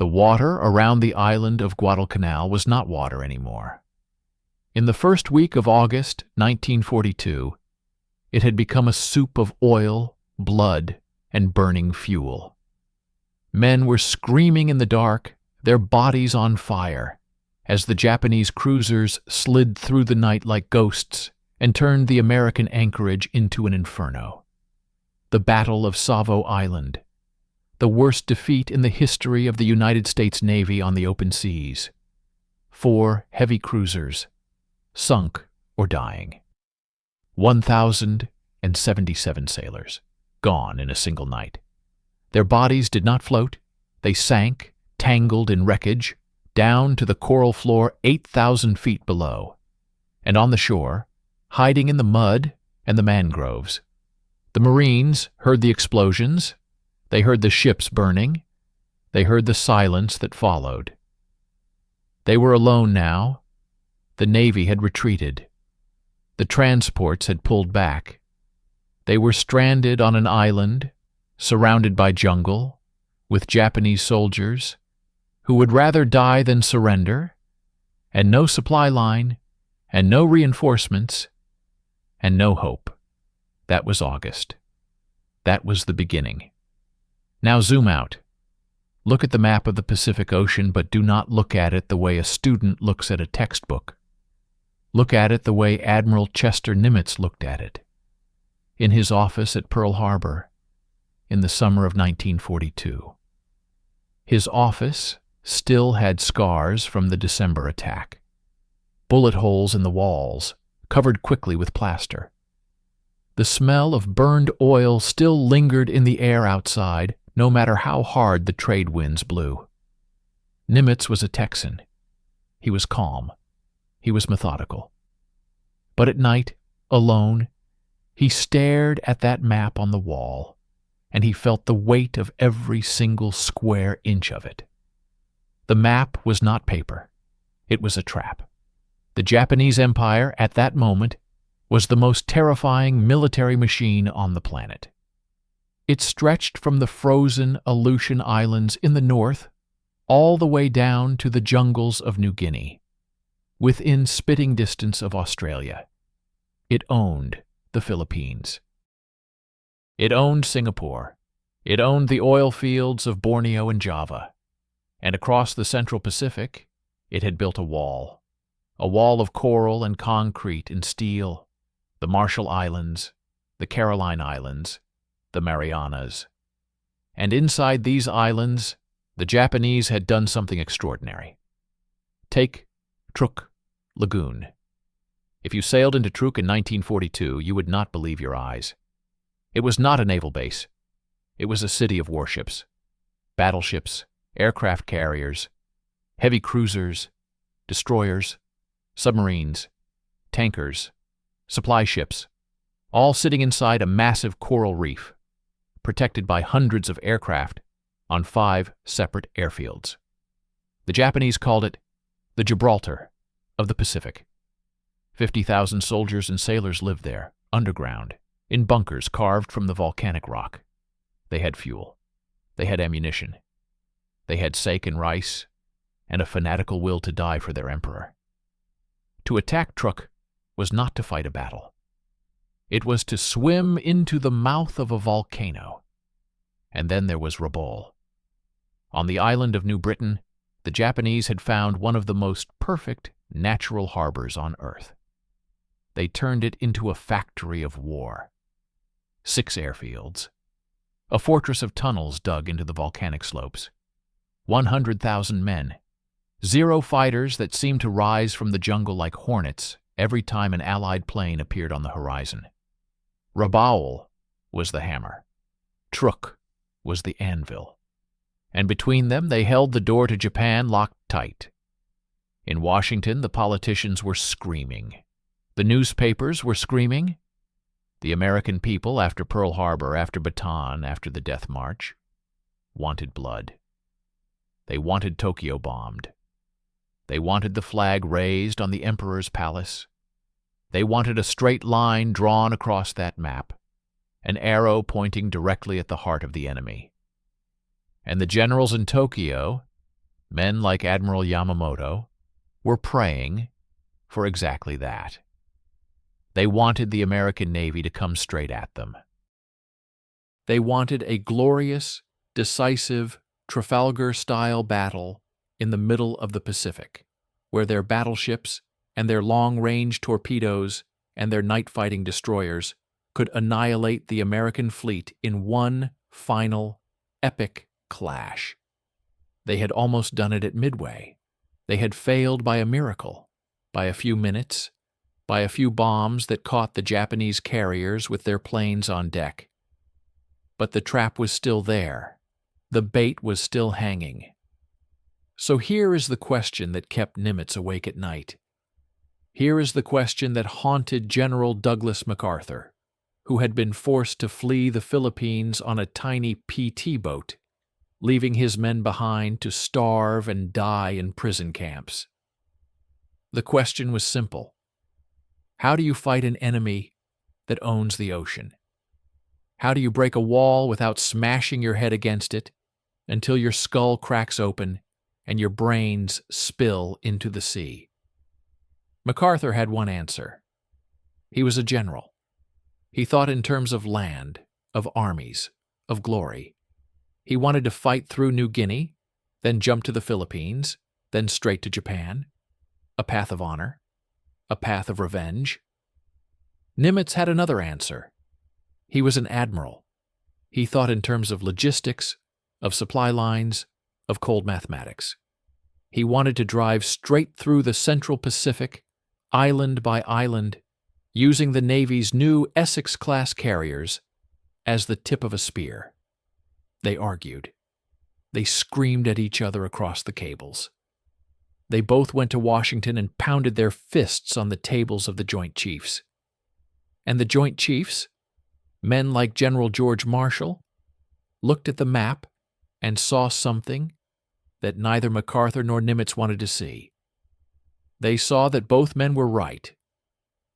The water around the island of Guadalcanal was not water anymore. In the first week of August 1942, it had become a soup of oil, blood, and burning fuel. Men were screaming in the dark, their bodies on fire, as the Japanese cruisers slid through the night like ghosts and turned the American anchorage into an inferno. The Battle of Savo Island, the worst defeat in the history of the United States Navy on the open seas. 4 heavy cruisers, sunk or dying. 1,077 sailors, gone in a single night. Their bodies did not float. They sank, tangled in wreckage, down to the coral floor 8,000 feet below. And on the shore, hiding in the mud and the mangroves, the Marines heard the explosions. They heard the ships burning. They heard the silence that followed. They were alone now. The Navy had retreated. The transports had pulled back. They were stranded on an island, surrounded by jungle, with Japanese soldiers who would rather die than surrender, and no supply line, and no reinforcements, and no hope. That was August. That was the beginning. Now zoom out. Look at the map of the Pacific Ocean, but do not look at it the way a student looks at a textbook. Look at it the way Admiral Chester Nimitz looked at it, in his office at Pearl Harbor, in the summer of 1942. His office still had scars from the December attack. Bullet holes in the walls, covered quickly with plaster. The smell of burned oil still lingered in the air outside, no matter how hard the trade winds blew. Nimitz was a Texan. He was calm. He was methodical. But at night, alone, he stared at that map on the wall, and he felt the weight of every single square inch of it. The map was not paper. It was a trap. The Japanese Empire, at that moment, was the most terrifying military machine on the planet. It stretched from the frozen Aleutian Islands in the north all the way down to the jungles of New Guinea, within spitting distance of Australia. It owned the Philippines. It owned Singapore. It owned the oil fields of Borneo and Java. And across the Central Pacific, it had built a wall of coral and concrete and steel, the Marshall Islands, the Caroline Islands, the Marianas. And inside these islands, the Japanese had done something extraordinary. Take Truk Lagoon. If you sailed into Truk in 1942, you would not believe your eyes. It was not a naval base. It was a city of warships, battleships, aircraft carriers, heavy cruisers, destroyers, submarines, tankers, supply ships, all sitting inside a massive coral reef, protected by hundreds of aircraft on 5 separate airfields. The Japanese called it the Gibraltar of the Pacific. 50,000 soldiers and sailors lived there, underground, in bunkers carved from the volcanic rock. They had fuel. They had ammunition. They had steak and rice, and a fanatical will to die for their emperor. To attack Truk was not to fight a battle. It was to swim into the mouth of a volcano. And then there was Rabaul. On the island of New Britain, the Japanese had found one of the most perfect natural harbors on Earth. They turned it into a factory of war. 6 airfields, a fortress of tunnels dug into the volcanic slopes, 100,000 men, 0 fighters that seemed to rise from the jungle like hornets every time an Allied plane appeared on the horizon. Rabaul was the hammer. Truk was the anvil. And between them they held the door to Japan locked tight. In Washington, the politicians were screaming. The newspapers were screaming. The American people, after Pearl Harbor, after Bataan, after the Death March, wanted blood. They wanted Tokyo bombed. They wanted the flag raised on the Emperor's palace. They wanted a straight line drawn across that map, an arrow pointing directly at the heart of the enemy. And the generals in Tokyo, Men like Admiral Yamamoto were praying for exactly that. They wanted the American Navy to come straight at them. They wanted a glorious, decisive, Trafalgar-style battle in the middle of the Pacific, where their battleships and their long-range torpedoes and their night-fighting destroyers could annihilate the American fleet in one final, epic clash. They had almost done it at Midway. They had failed by a miracle, by a few minutes, by a few bombs that caught the Japanese carriers with their planes on deck. But the trap was still there. The bait was still hanging. So here is the question that kept Nimitz awake at night. Here is the question that haunted General Douglas MacArthur, who had been forced to flee the Philippines on a tiny PT boat, leaving his men behind to starve and die in prison camps. The question was simple. How do you fight an enemy that owns the ocean? How do you break a wall without smashing your head against it until your skull cracks open and your brains spill into the sea? MacArthur had one answer. He was a general. He thought in terms of land, of armies, of glory. He wanted to fight through New Guinea, then jump to the Philippines, then straight to Japan. A path of honor, a path of revenge. Nimitz had another answer. He was an admiral. He thought in terms of logistics, of supply lines, of cold mathematics. He wanted to drive straight through the Central Pacific, island by island, using the Navy's new Essex-class carriers as the tip of a spear. They argued. They screamed at each other across the cables. They both went to Washington and pounded their fists on the tables of the Joint Chiefs. And the Joint Chiefs, men like General George Marshall, looked at the map and saw something that neither MacArthur nor Nimitz wanted to see. They saw that both men were right,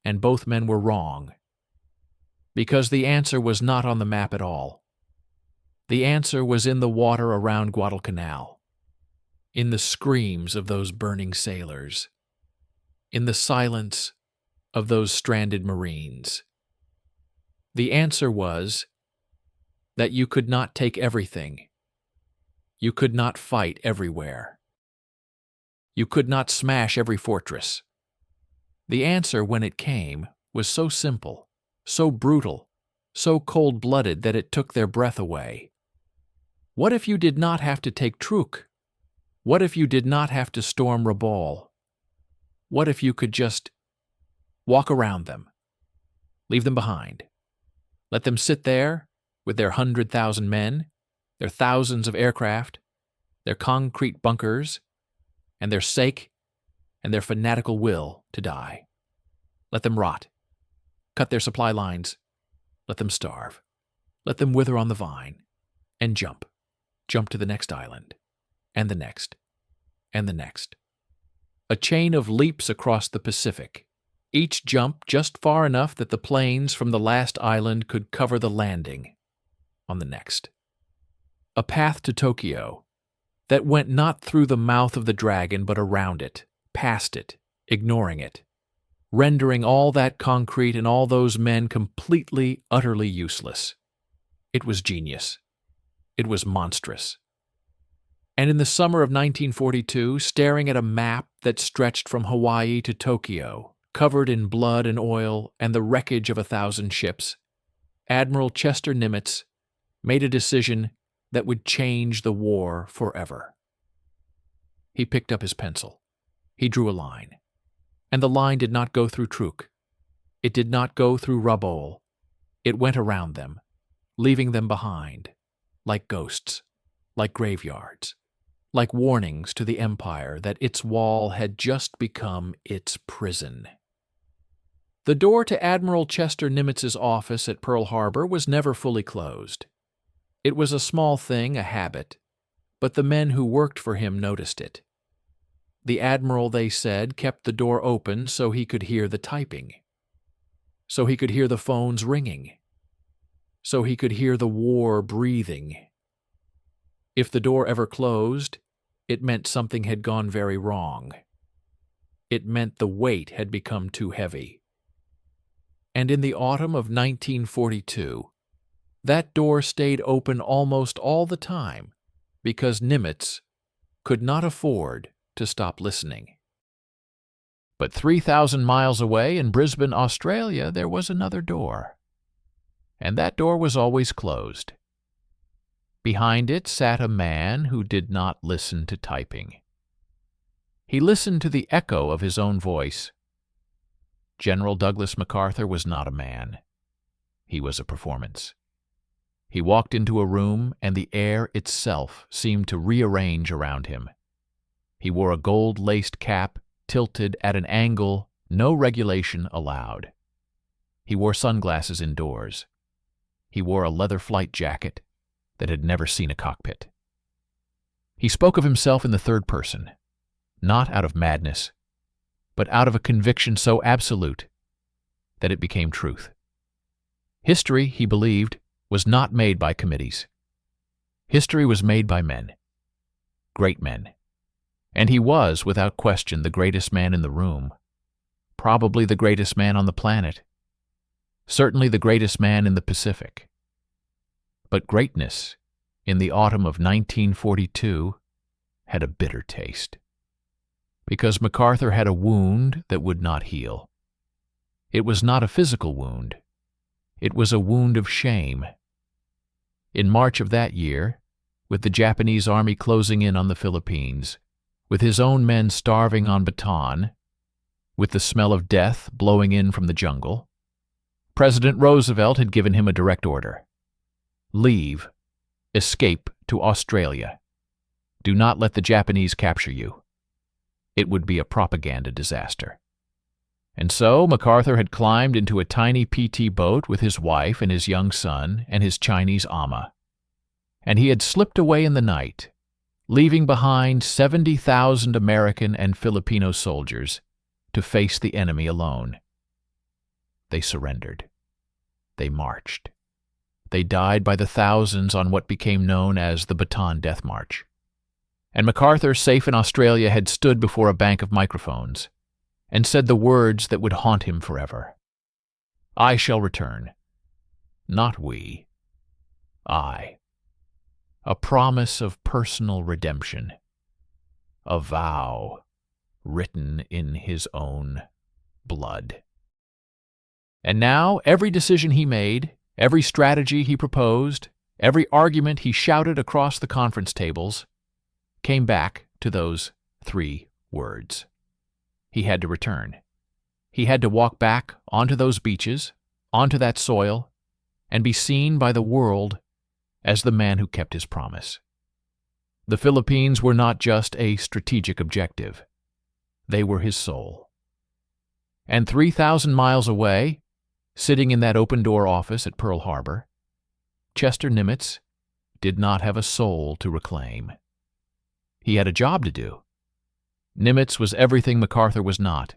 and both men were wrong, because the answer was not on the map at all. The answer was in the water around Guadalcanal, in the screams of those burning sailors, in the silence of those stranded Marines. The answer was that you could not take everything. You could not fight everywhere. You could not smash every fortress. The answer, when it came, was so simple, so brutal, so cold-blooded that it took their breath away. What if you did not have to take Truk? What if you did not have to storm Rabaul? What if you could just walk around them, leave them behind, let them sit there with their 100,000 men, their thousands of aircraft, their concrete bunkers, and their sake and their fanatical will to die. Let them rot, cut their supply lines, let them starve, let them wither on the vine, and jump to the next island, and the next, and the next. A chain of leaps across the Pacific, each jump just far enough that the planes from the last island could cover the landing on the next. A path to Tokyo that went not through the mouth of the dragon but around it, past it, ignoring it, rendering all that concrete and all those men completely, utterly useless. It was genius. It was monstrous. And in the summer of 1942, staring at a map that stretched from Hawaii to Tokyo, covered in blood and oil and the wreckage of 1,000 ships, Admiral Chester Nimitz made a decision that would change the war forever. He picked up his pencil. He drew a line. And the line did not go through Truk. It did not go through Rabaul. It went around them, leaving them behind, like ghosts, like graveyards, like warnings to the Empire that its wall had just become its prison. The door to Admiral Chester Nimitz's office at Pearl Harbor was never fully closed. It was a small thing, a habit, but the men who worked for him noticed it. The admiral, they said, kept the door open so he could hear the typing, so he could hear the phones ringing, so he could hear the war breathing. If the door ever closed, It meant something had gone very wrong. It meant the weight had become too heavy. And in the autumn of 1942, that door stayed open almost all the time because Nimitz could not afford to stop listening. But 3,000 miles away in Brisbane, Australia, there was another door. And that door was always closed. Behind it sat a man who did not listen to typing. He listened to the echo of his own voice. General Douglas MacArthur was not a man. He was a performance. He walked into a room, and the air itself seemed to rearrange around him. He wore a gold-laced cap tilted at an angle no regulation allowed. He wore sunglasses indoors. He wore a leather flight jacket that had never seen a cockpit. He spoke of himself in the third person, not out of madness, but out of a conviction so absolute that it became truth. History, he believed, was not made by committees. History was made by men, great men. And he was, without question, the greatest man in the room, probably the greatest man on the planet, certainly the greatest man in the Pacific. But greatness, in the autumn of 1942, had a bitter taste, because MacArthur had a wound that would not heal. It was not a physical wound. It was a wound of shame. In March of that year, with the Japanese army closing in on the Philippines, with his own men starving on Bataan, with the smell of death blowing in from the jungle, President Roosevelt had given him a direct order. Leave. Escape to Australia. Do not let the Japanese capture you. It would be a propaganda disaster. And so MacArthur had climbed into a tiny PT boat with his wife and his young son and his Chinese ama. And he had slipped away in the night, leaving behind 70,000 American and Filipino soldiers to face the enemy alone. They surrendered. They marched. They died by the thousands on what became known as the Bataan Death March. And MacArthur, safe in Australia, had stood before a bank of microphones and said the words that would haunt him forever. I shall return. Not we. I. A promise of personal redemption. A vow written in his own blood. And now every decision he made, every strategy he proposed, every argument he shouted across the conference tables, came back to those 3 words. He had to return. He had to walk back onto those beaches, onto that soil, and be seen by the world as the man who kept his promise. The Philippines were not just a strategic objective. They were his soul. And 3,000 miles away, sitting in that open-door office at Pearl Harbor, Chester Nimitz did not have a soul to reclaim. He had a job to do. Nimitz was everything MacArthur was not.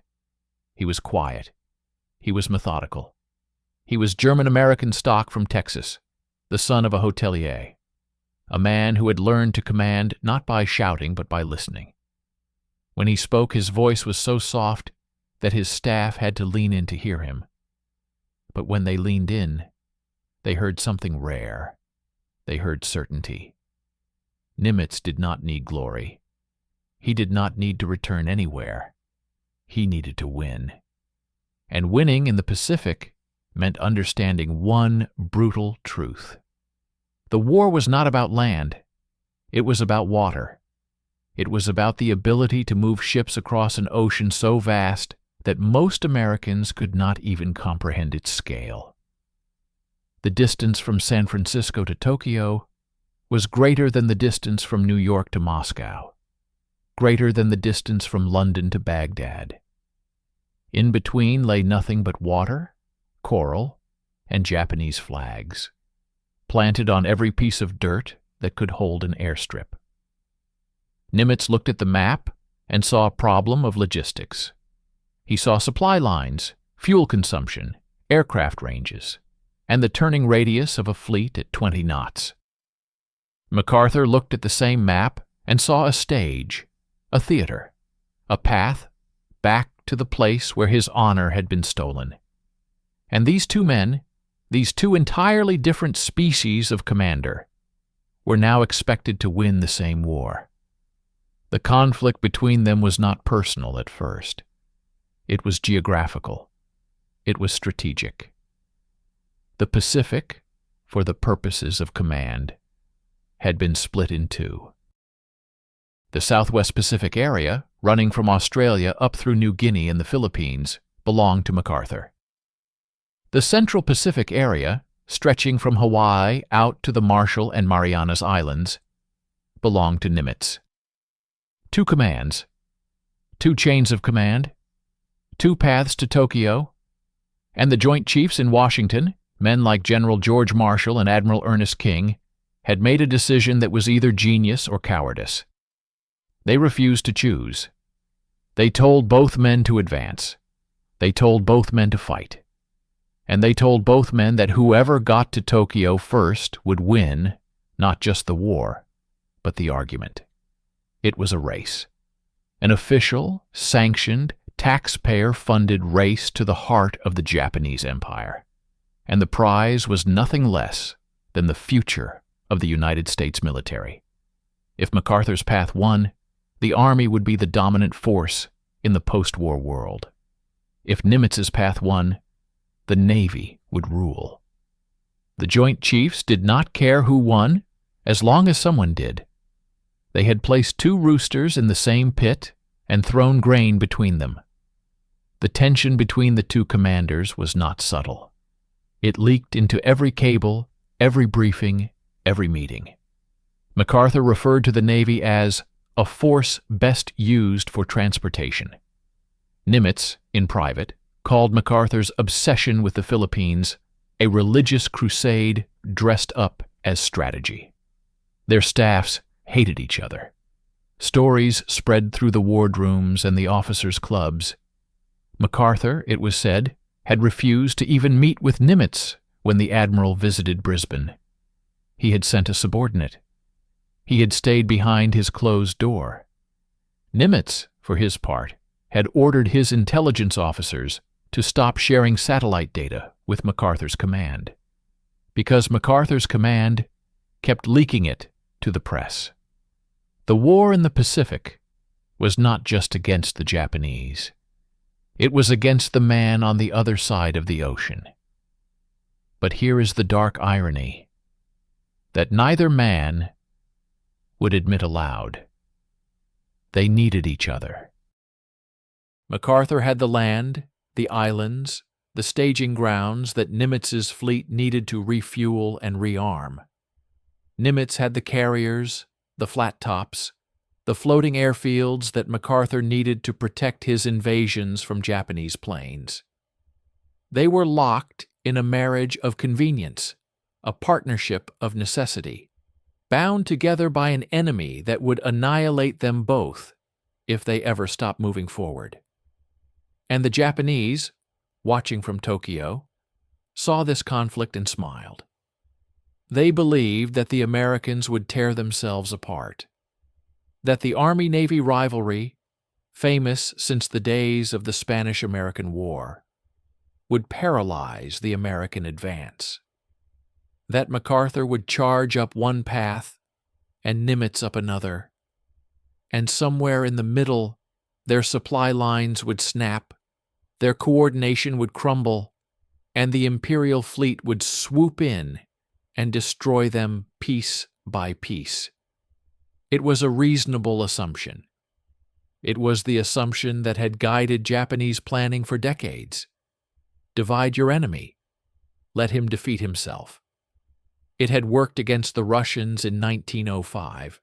He was quiet. He was methodical. He was German-American stock from Texas, the son of a hotelier, a man who had learned to command not by shouting but by listening. When he spoke, his voice was so soft that his staff had to lean in to hear him. But when they leaned in, they heard something rare. They heard certainty. Nimitz did not need glory. He did not need to return anywhere. He needed to win. And winning in the Pacific meant understanding one brutal truth. The war was not about land. It was about water. It was about the ability to move ships across an ocean so vast that most Americans could not even comprehend its scale. The distance from San Francisco to Tokyo was greater than the distance from New York to Moscow, greater than the distance from London to Baghdad. In between lay nothing but water, coral, and Japanese flags, planted on every piece of dirt that could hold an airstrip. Nimitz looked at the map and saw a problem of logistics. He saw supply lines, fuel consumption, aircraft ranges, and the turning radius of a fleet at 20 knots. MacArthur looked at the same map and saw a stage, a theater, a path back to the place where his honor had been stolen. And these two men, these two entirely different species of commander, were now expected to win the same war. The conflict between them was not personal at first. It was geographical. It was strategic. The Pacific, for the purposes of command, had been split in two. The Southwest Pacific area, running from Australia up through New Guinea and the Philippines, belonged to MacArthur. The Central Pacific area, stretching from Hawaii out to the Marshall and Marianas Islands, belonged to Nimitz. Two commands, two chains of command, two paths to Tokyo, and the Joint Chiefs in Washington, men like General George Marshall and Admiral Ernest King, had made a decision that was either genius or cowardice. They refused to choose. They told both men to advance. They told both men to fight. And they told both men that whoever got to Tokyo first would win not just the war, but the argument. It was a race. An official, sanctioned, taxpayer-funded race to the heart of the Japanese Empire. And the prize was nothing less than the future of the United States military. If MacArthur's path won, the Army would be the dominant force in the post-war world. If Nimitz's path won, the Navy would rule. The Joint Chiefs did not care who won, as long as someone did. They had placed two roosters in the same pit and thrown grain between them. The tension between the two commanders was not subtle. It leaked into every cable, every briefing, every meeting. MacArthur referred to the Navy as a force best used for transportation. Nimitz, in private, called MacArthur's obsession with the Philippines a religious crusade dressed up as strategy. Their staffs hated each other. Stories spread through the wardrooms and the officers' clubs. MacArthur, it was said, had refused to even meet with Nimitz when the admiral visited Brisbane. He had sent a subordinate. He had stayed behind his closed door. Nimitz, for his part, had ordered his intelligence officers to stop sharing satellite data with MacArthur's command, because MacArthur's command kept leaking it to the press. The war in the Pacific was not just against the Japanese. It was against the man on the other side of the ocean. But here is the dark irony that neither man would admit aloud. They needed each other. MacArthur had the land, the islands, the staging grounds that Nimitz's fleet needed to refuel and rearm. Nimitz had the carriers, the flat tops, the floating airfields that MacArthur needed to protect his invasions from Japanese planes. They were locked in a marriage of convenience, a partnership of necessity, bound together by an enemy that would annihilate them both if they ever stopped moving forward. And the Japanese, watching from Tokyo, saw this conflict and smiled. They believed that the Americans would tear themselves apart, that the Army-Navy rivalry, famous since the days of the Spanish-American War, would paralyze the American advance, that MacArthur would charge up one path and Nimitz up another, and somewhere in the middle their supply lines would snap, their coordination would crumble, and the Imperial fleet would swoop in and destroy them piece by piece. It was a reasonable assumption. It was the assumption that had guided Japanese planning for decades. Divide your enemy. Let him defeat himself. It had worked against the Russians in 1905.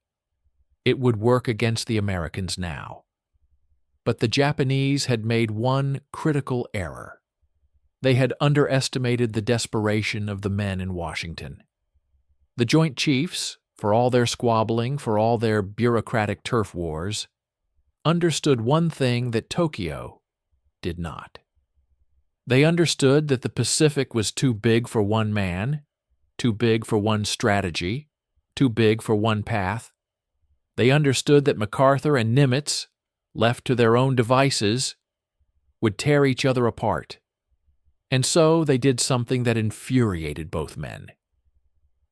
It would work against the Americans now. But the Japanese had made one critical error. They had underestimated the desperation of the men in Washington. The Joint Chiefs, for all their squabbling, for all their bureaucratic turf wars, understood one thing that Tokyo did not. They understood that the Pacific was too big for one man, too big for one strategy, too big for one path, They understood that MacArthur and Nimitz, left to their own devices, would tear each other apart. And so they did something that infuriated both men.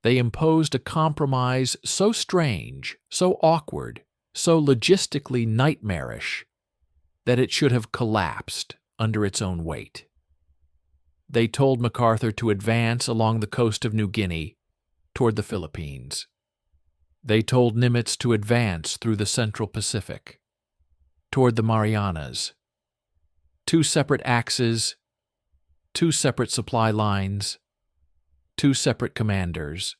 They imposed a compromise so strange, so awkward, so logistically nightmarish, that it should have collapsed under its own weight. They told MacArthur to advance along the coast of New Guinea toward the Philippines. They told Nimitz to advance through the Central Pacific, toward the Marianas. 2 separate axes, 2 separate supply lines, 2 separate commanders.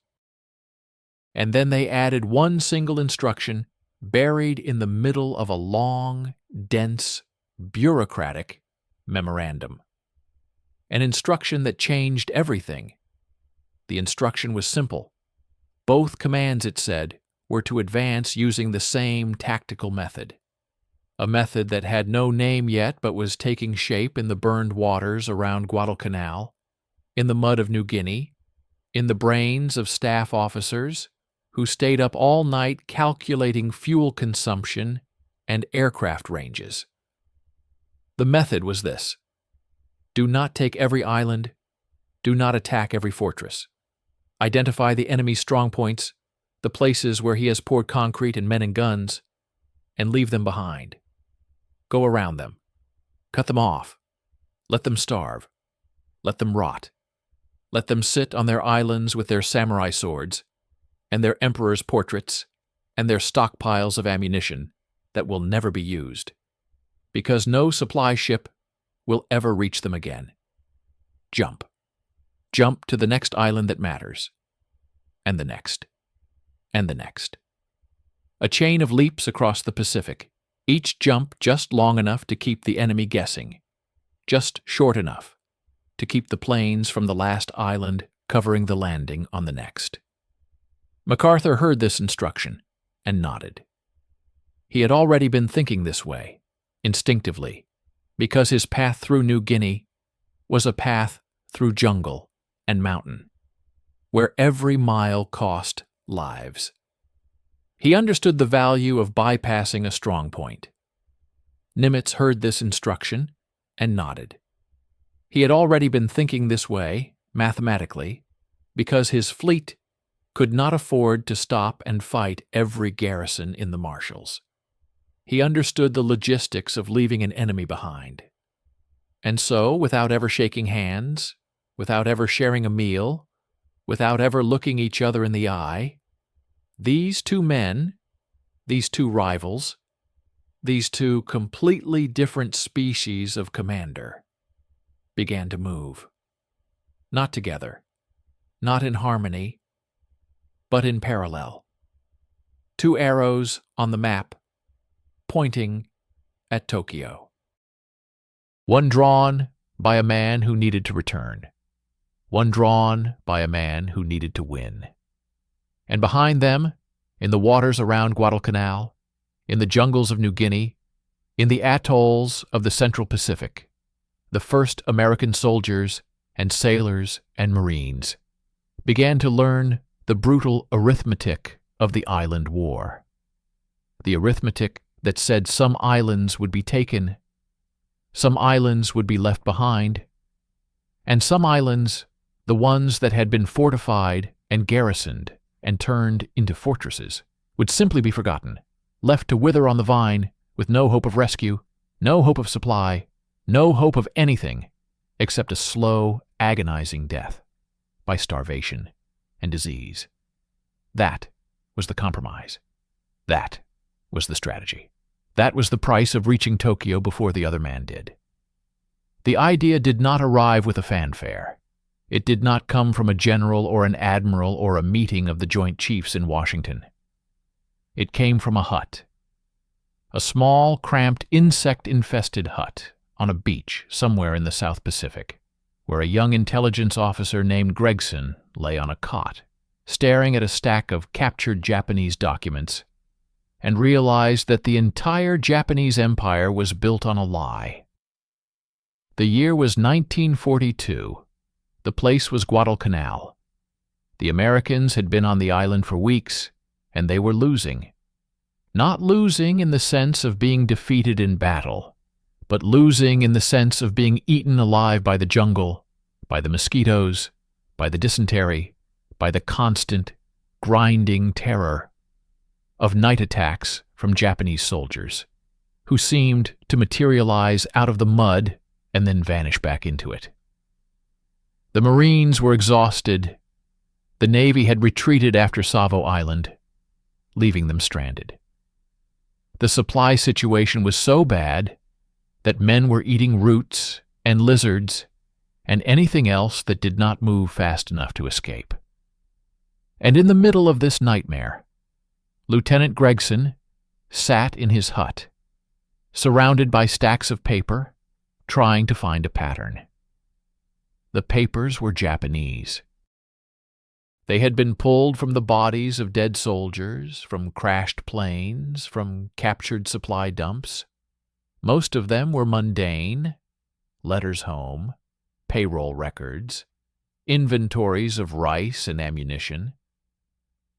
And then they added one single instruction buried in the middle of a long, dense, bureaucratic memorandum. An instruction that changed everything. The instruction was simple. Both commands, it said, were to advance using the same tactical method. A method that had no name yet but was taking shape in the burned waters around Guadalcanal, in the mud of New Guinea, in the brains of staff officers who stayed up all night calculating fuel consumption and aircraft ranges. The method was this: do not take every island, do not attack every fortress. Identify the enemy's strong points, the places where he has poured concrete and men and guns, and leave them behind. Go around them. Cut them off. Let them starve. Let them rot. Let them sit on their islands with their samurai swords, and their emperor's portraits, and their stockpiles of ammunition that will never be used, because no supply ship will ever reach them again. Jump. Jump to the next island that matters, and the next, and the next. A chain of leaps across the Pacific, each jump just long enough to keep the enemy guessing, just short enough to keep the planes from the last island covering the landing on the next. MacArthur heard this instruction and nodded. He had already been thinking this way, instinctively, because his path through New Guinea was a path through jungle and mountain, where every mile cost lives. He understood the value of bypassing a strong point. Nimitz heard this instruction and nodded. He had already been thinking this way, mathematically, because his fleet could not afford to stop and fight every garrison in the Marshalls. He understood the logistics of leaving an enemy behind. And so, without ever shaking hands, without ever sharing a meal, without ever looking each other in the eye, these 2 men, these 2 rivals, these 2 completely different species of commander, began to move. Not together, not in harmony, but in parallel. 2 arrows on the map, pointing at Tokyo. One drawn by a man who needed to return. One drawn by a man who needed to win. And behind them, in the waters around Guadalcanal, in the jungles of New Guinea, in the atolls of the Central Pacific, the first American soldiers and sailors and Marines began to learn the brutal arithmetic of the island war. The arithmetic that said some islands would be taken, some islands would be left behind, and some islands, the ones that had been fortified and garrisoned and turned into fortresses, would simply be forgotten, left to wither on the vine with no hope of rescue, no hope of supply, no hope of anything except a slow, agonizing death by starvation and disease. That was the compromise. That was the strategy. That was the price of reaching Tokyo before the other man did. The idea did not arrive with a fanfare. It did not come from a general or an admiral or a meeting of the Joint Chiefs in Washington. It came from a hut. A small, cramped, insect-infested hut on a beach somewhere in the South Pacific, where a young intelligence officer named Gregson lay on a cot, staring at a stack of captured Japanese documents, and realized that the entire Japanese empire was built on a lie. The year was 1942. The place was Guadalcanal. The Americans had been on the island for weeks, and they were losing. Not losing in the sense of being defeated in battle, but losing in the sense of being eaten alive by the jungle, by the mosquitoes, by the dysentery, by the constant, grinding terror of night attacks from Japanese soldiers, who seemed to materialize out of the mud and then vanish back into it. The Marines were exhausted. The Navy had retreated after Savo Island, leaving them stranded. The supply situation was so bad that men were eating roots and lizards and anything else that did not move fast enough to escape. And in the middle of this nightmare, Lieutenant Gregson sat in his hut, surrounded by stacks of paper, trying to find a pattern. The papers were Japanese. They had been pulled from the bodies of dead soldiers, from crashed planes, from captured supply dumps. Most of them were mundane: letters home, payroll records, inventories of rice and ammunition.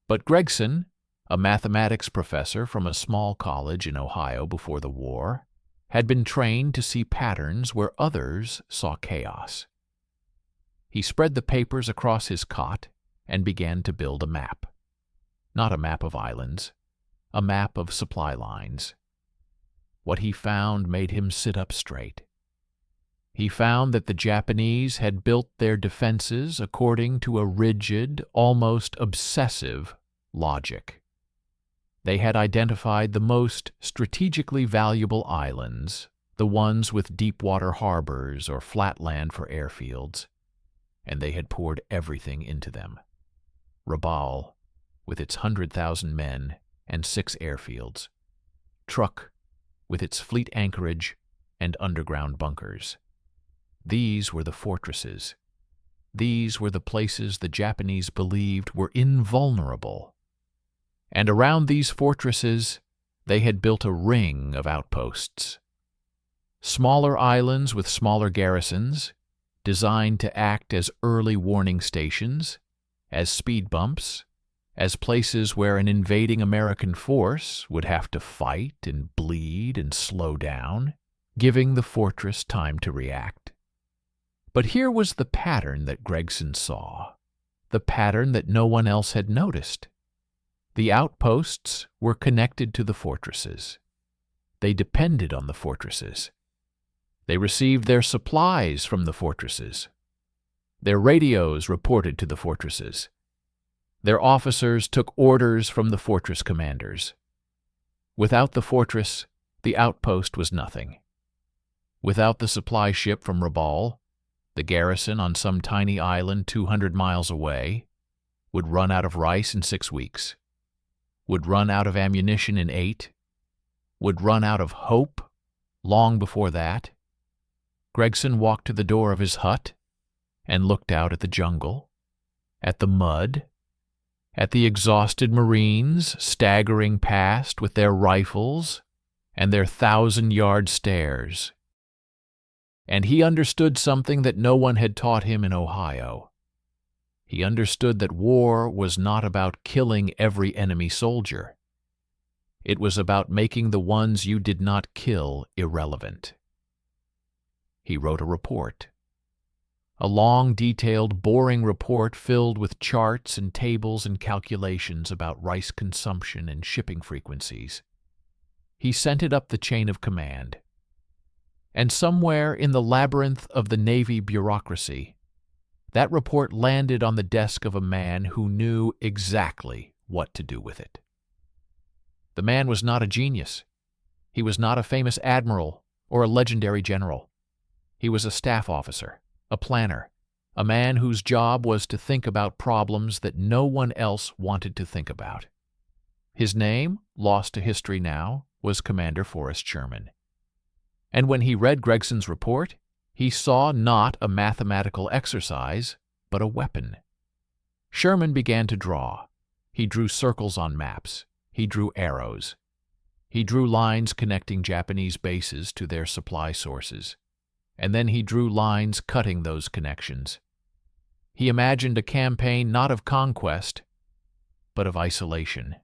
But Gregson, a mathematics professor from a small college in Ohio before the war, had been trained to see patterns where others saw chaos. He spread the papers across his cot and began to build a map. Not a map of islands, a map of supply lines. What he found made him sit up straight. He found that the Japanese had built their defenses according to a rigid, almost obsessive logic. They had identified the most strategically valuable islands, the ones with deep-water harbors or flat land for airfields, and they had poured everything into them. Rabaul, with its 100,000 men and 6 airfields. Truk, with its fleet anchorage and underground bunkers. These were the fortresses. These were the places the Japanese believed were invulnerable. And around these fortresses, they had built a ring of outposts. Smaller islands with smaller garrisons, designed to act as early warning stations, as speed bumps, as places where an invading American force would have to fight and bleed and slow down, giving the fortress time to react. But here was the pattern that Gregson saw, the pattern that no one else had noticed. The outposts were connected to the fortresses. They depended on the fortresses. They received their supplies from the fortresses. Their radios reported to the fortresses. Their officers took orders from the fortress commanders. Without the fortress, the outpost was nothing. Without the supply ship from Rabaul, the garrison on some tiny island 200 miles away would run out of rice in 6 weeks, would run out of ammunition in 8, would run out of hope long before that. Gregson walked to the door of his hut and looked out at the jungle, at the mud, at the exhausted Marines staggering past with their rifles and their 1,000-yard stares. And he understood something that no one had taught him in Ohio. He understood that war was not about killing every enemy soldier. It was about making the ones you did not kill irrelevant. He wrote a report. A long, detailed, boring report filled with charts and tables and calculations about rice consumption and shipping frequencies. He sent it up the chain of command. And somewhere in the labyrinth of the Navy bureaucracy, that report landed on the desk of a man who knew exactly what to do with it. The man was not a genius. He was not a famous admiral or a legendary general. He was a staff officer, a planner, a man whose job was to think about problems that no one else wanted to think about. His name, lost to history now, was Commander Forrest Sherman. And when he read Gregson's report, he saw not a mathematical exercise, but a weapon. Sherman began to draw. He drew circles on maps. He drew arrows. He drew lines connecting Japanese bases to their supply sources. And then he drew lines cutting those connections. He imagined a campaign not of conquest, but of isolation.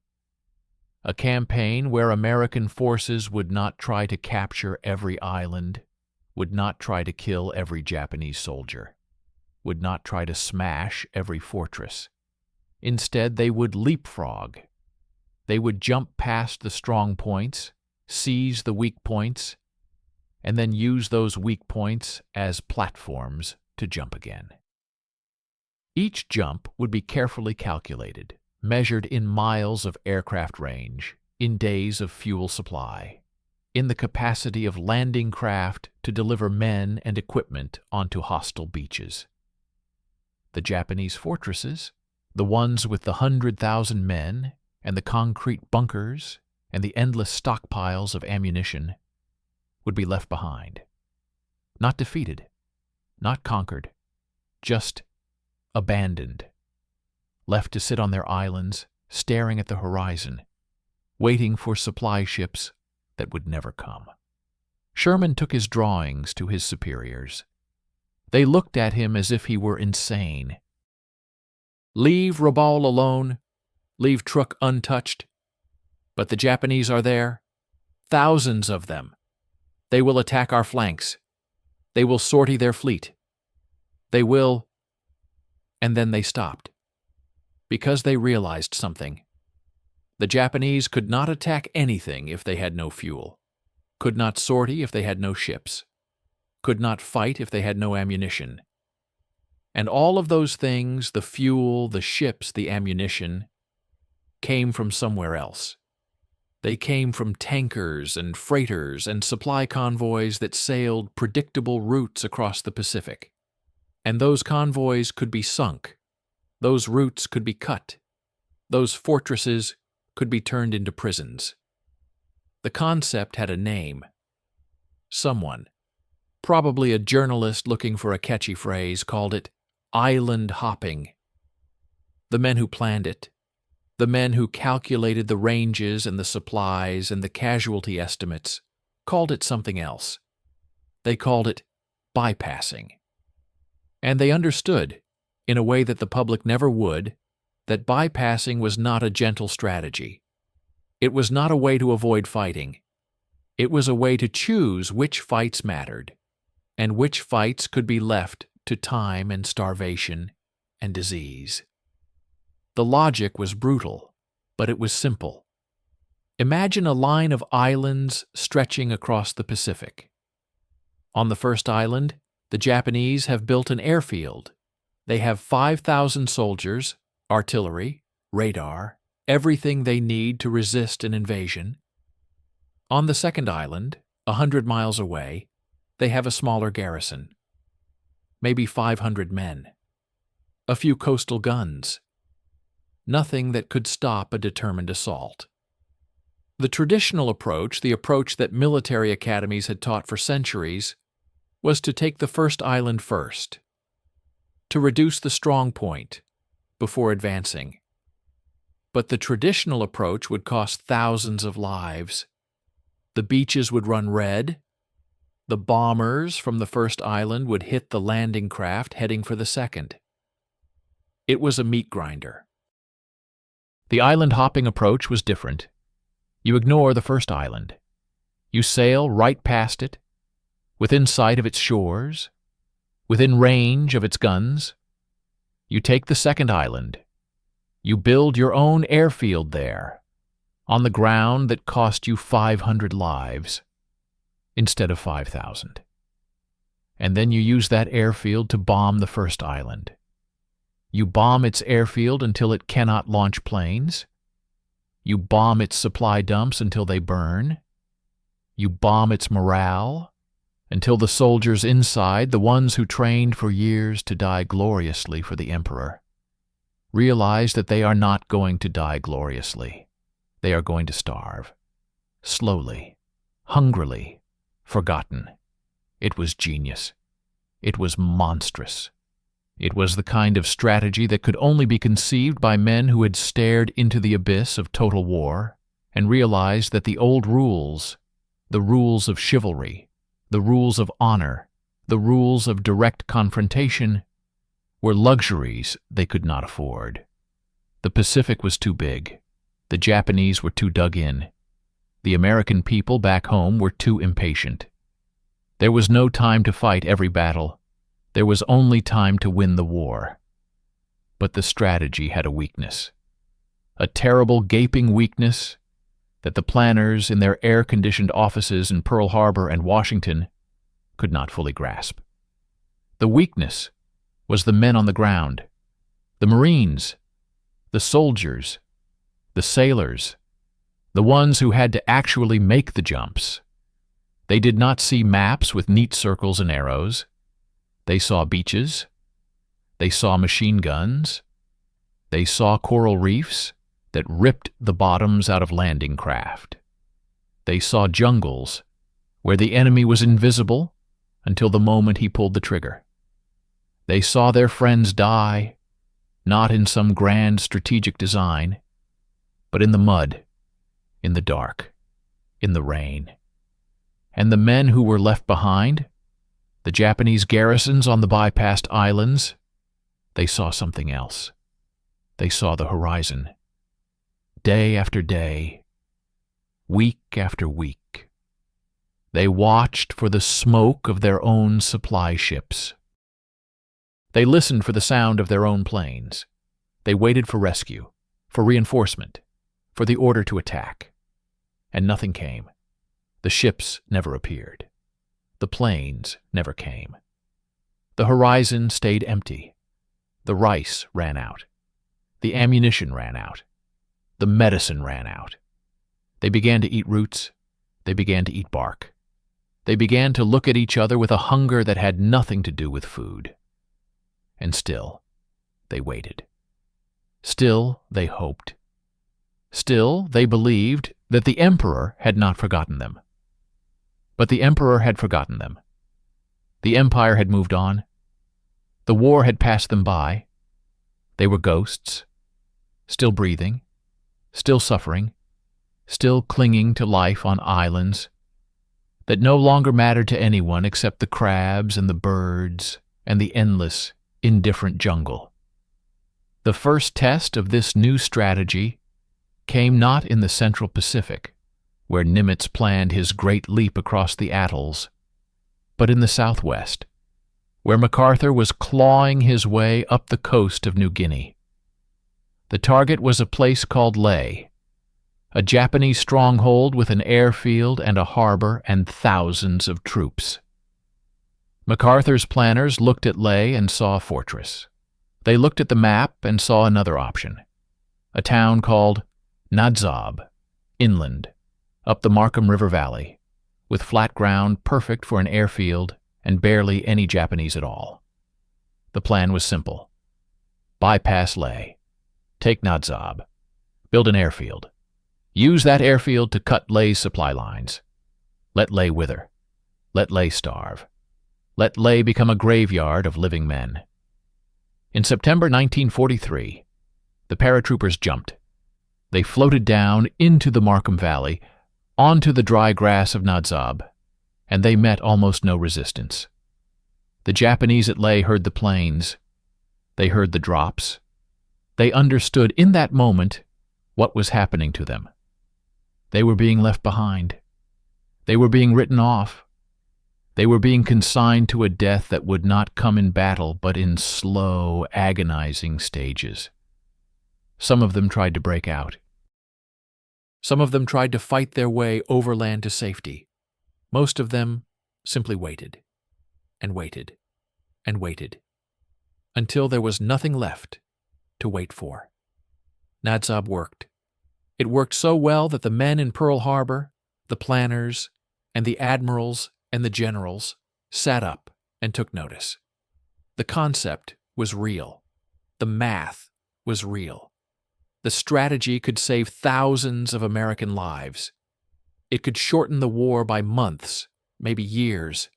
A campaign where American forces would not try to capture every island, would not try to kill every Japanese soldier, would not try to smash every fortress. Instead, they would leapfrog. They would jump past the strong points, seize the weak points, and then use those weak points as platforms to jump again. Each jump would be carefully calculated, measured in miles of aircraft range, in days of fuel supply, in the capacity of landing craft to deliver men and equipment onto hostile beaches. The Japanese fortresses, the ones with the 100,000 men and the concrete bunkers and the endless stockpiles of ammunition, would be left behind. Not defeated, not conquered, just abandoned. Left to sit on their islands, staring at the horizon, waiting for supply ships that would never come. Sherman took his drawings to his superiors. They looked at him as if he were insane. "Leave Rabaul alone, leave Truk untouched. But the Japanese are there, thousands of them. They will attack our flanks. They will sortie their fleet. They will—" And then they stopped, because they realized something. The Japanese could not attack anything if they had no fuel, could not sortie if they had no ships, could not fight if they had no ammunition. And all of those things, the fuel, the ships, the ammunition, came from somewhere else. They came from tankers and freighters and supply convoys that sailed predictable routes across the Pacific. And those convoys could be sunk. Those routes could be cut. Those fortresses could be turned into prisons. The concept had a name. Someone, probably a journalist looking for a catchy phrase, called it island hopping. The men who planned it, the men who calculated the ranges and the supplies and the casualty estimates, called it something else. They called it bypassing. And they understood, in a way that the public never would, that bypassing was not a gentle strategy. It was not a way to avoid fighting. It was a way to choose which fights mattered, and which fights could be left to time and starvation and disease. The logic was brutal, but it was simple. Imagine a line of islands stretching across the Pacific. On the first island, the Japanese have built an airfield. They have 5,000 soldiers, artillery, radar, everything they need to resist an invasion. On the second island, 100 miles away, they have a smaller garrison. Maybe 500 men. A few coastal guns. Nothing that could stop a determined assault. The traditional approach, the approach that military academies had taught for centuries, was to take the first island first, to reduce the strong point before advancing. But the traditional approach would cost thousands of lives. The beaches would run red. The bombers from the first island would hit the landing craft heading for the second. It was a meat grinder. The island-hopping approach was different. You ignore the first island. You sail right past it, within sight of its shores, within range of its guns. You take the second island. You build your own airfield there, on the ground that cost you 500 lives, instead of 5,000. And then you use that airfield to bomb the first island. You bomb its airfield until it cannot launch planes. You bomb its supply dumps until they burn. You bomb its morale until the soldiers inside, the ones who trained for years to die gloriously for the emperor, realize that they are not going to die gloriously. They are going to starve. Slowly, hungrily, forgotten. It was genius. It was monstrous. It was the kind of strategy that could only be conceived by men who had stared into the abyss of total war and realized that the old rules, the rules of chivalry, the rules of honor, the rules of direct confrontation, were luxuries they could not afford. The Pacific was too big. The Japanese were too dug in. The American people back home were too impatient. There was no time to fight every battle. There was only time to win the war. But the strategy had a weakness. A terrible gaping weakness that the planners in their air-conditioned offices in Pearl Harbor and Washington could not fully grasp. The weakness was the men on the ground, the Marines, the soldiers, the sailors, the ones who had to actually make the jumps. They did not see maps with neat circles and arrows. They saw beaches. They saw machine guns. They saw coral reefs that ripped the bottoms out of landing craft. They saw jungles where the enemy was invisible until the moment he pulled the trigger. They saw their friends die, not in some grand strategic design, but in the mud, in the dark, in the rain. And the men who were left behind, the Japanese garrisons on the bypassed islands, they saw something else. They saw the horizon. Day after day, week after week, they watched for the smoke of their own supply ships. They listened for the sound of their own planes. They waited for rescue, for reinforcement, for the order to attack. And nothing came. The ships never appeared. The planes never came. The horizon stayed empty. The rice ran out. The ammunition ran out. The medicine ran out. They began to eat roots. They began to eat bark. They began to look at each other with a hunger that had nothing to do with food. And still, they waited. Still, they hoped. Still, they believed that the Emperor had not forgotten them. But the Emperor had forgotten them. The Empire had moved on. The war had passed them by. They were ghosts, still breathing, still suffering, still clinging to life on islands that no longer mattered to anyone except the crabs and the birds and the endless, indifferent jungle. The first test of this new strategy came not in the Central Pacific, where Nimitz planned his great leap across the atolls, but in the Southwest, where MacArthur was clawing his way up the coast of New Guinea. The target was a place called Lae, a Japanese stronghold with an airfield and a harbor and thousands of troops. MacArthur's planners looked at Lae and saw a fortress. They looked at the map and saw another option, a town called Nadzab, inland, up the Markham River Valley, with flat ground perfect for an airfield and barely any Japanese at all. The plan was simple. Bypass Lae. Take Nadzab. Build an airfield. Use that airfield to cut Lae's supply lines. Let Lae wither. Let Lae starve. Let Lae become a graveyard of living men. In September 1943, the paratroopers jumped. They floated down into the Markham Valley, onto the dry grass of Nadzab, and they met almost no resistance. The Japanese at Lae heard the planes. They heard the drops. They understood in that moment what was happening to them. They were being left behind. They were being written off. They were being consigned to a death that would not come in battle, but in slow, agonizing stages. Some of them tried to break out. Some of them tried to fight their way overland to safety. Most of them simply waited, and waited, and waited, until there was nothing left to wait for. Nadzab worked. It worked so well that the men in Pearl Harbor, the planners, and the admirals and the generals sat up and took notice. The concept was real. The math was real. The strategy could save thousands of American lives. It could shorten the war by months, maybe years.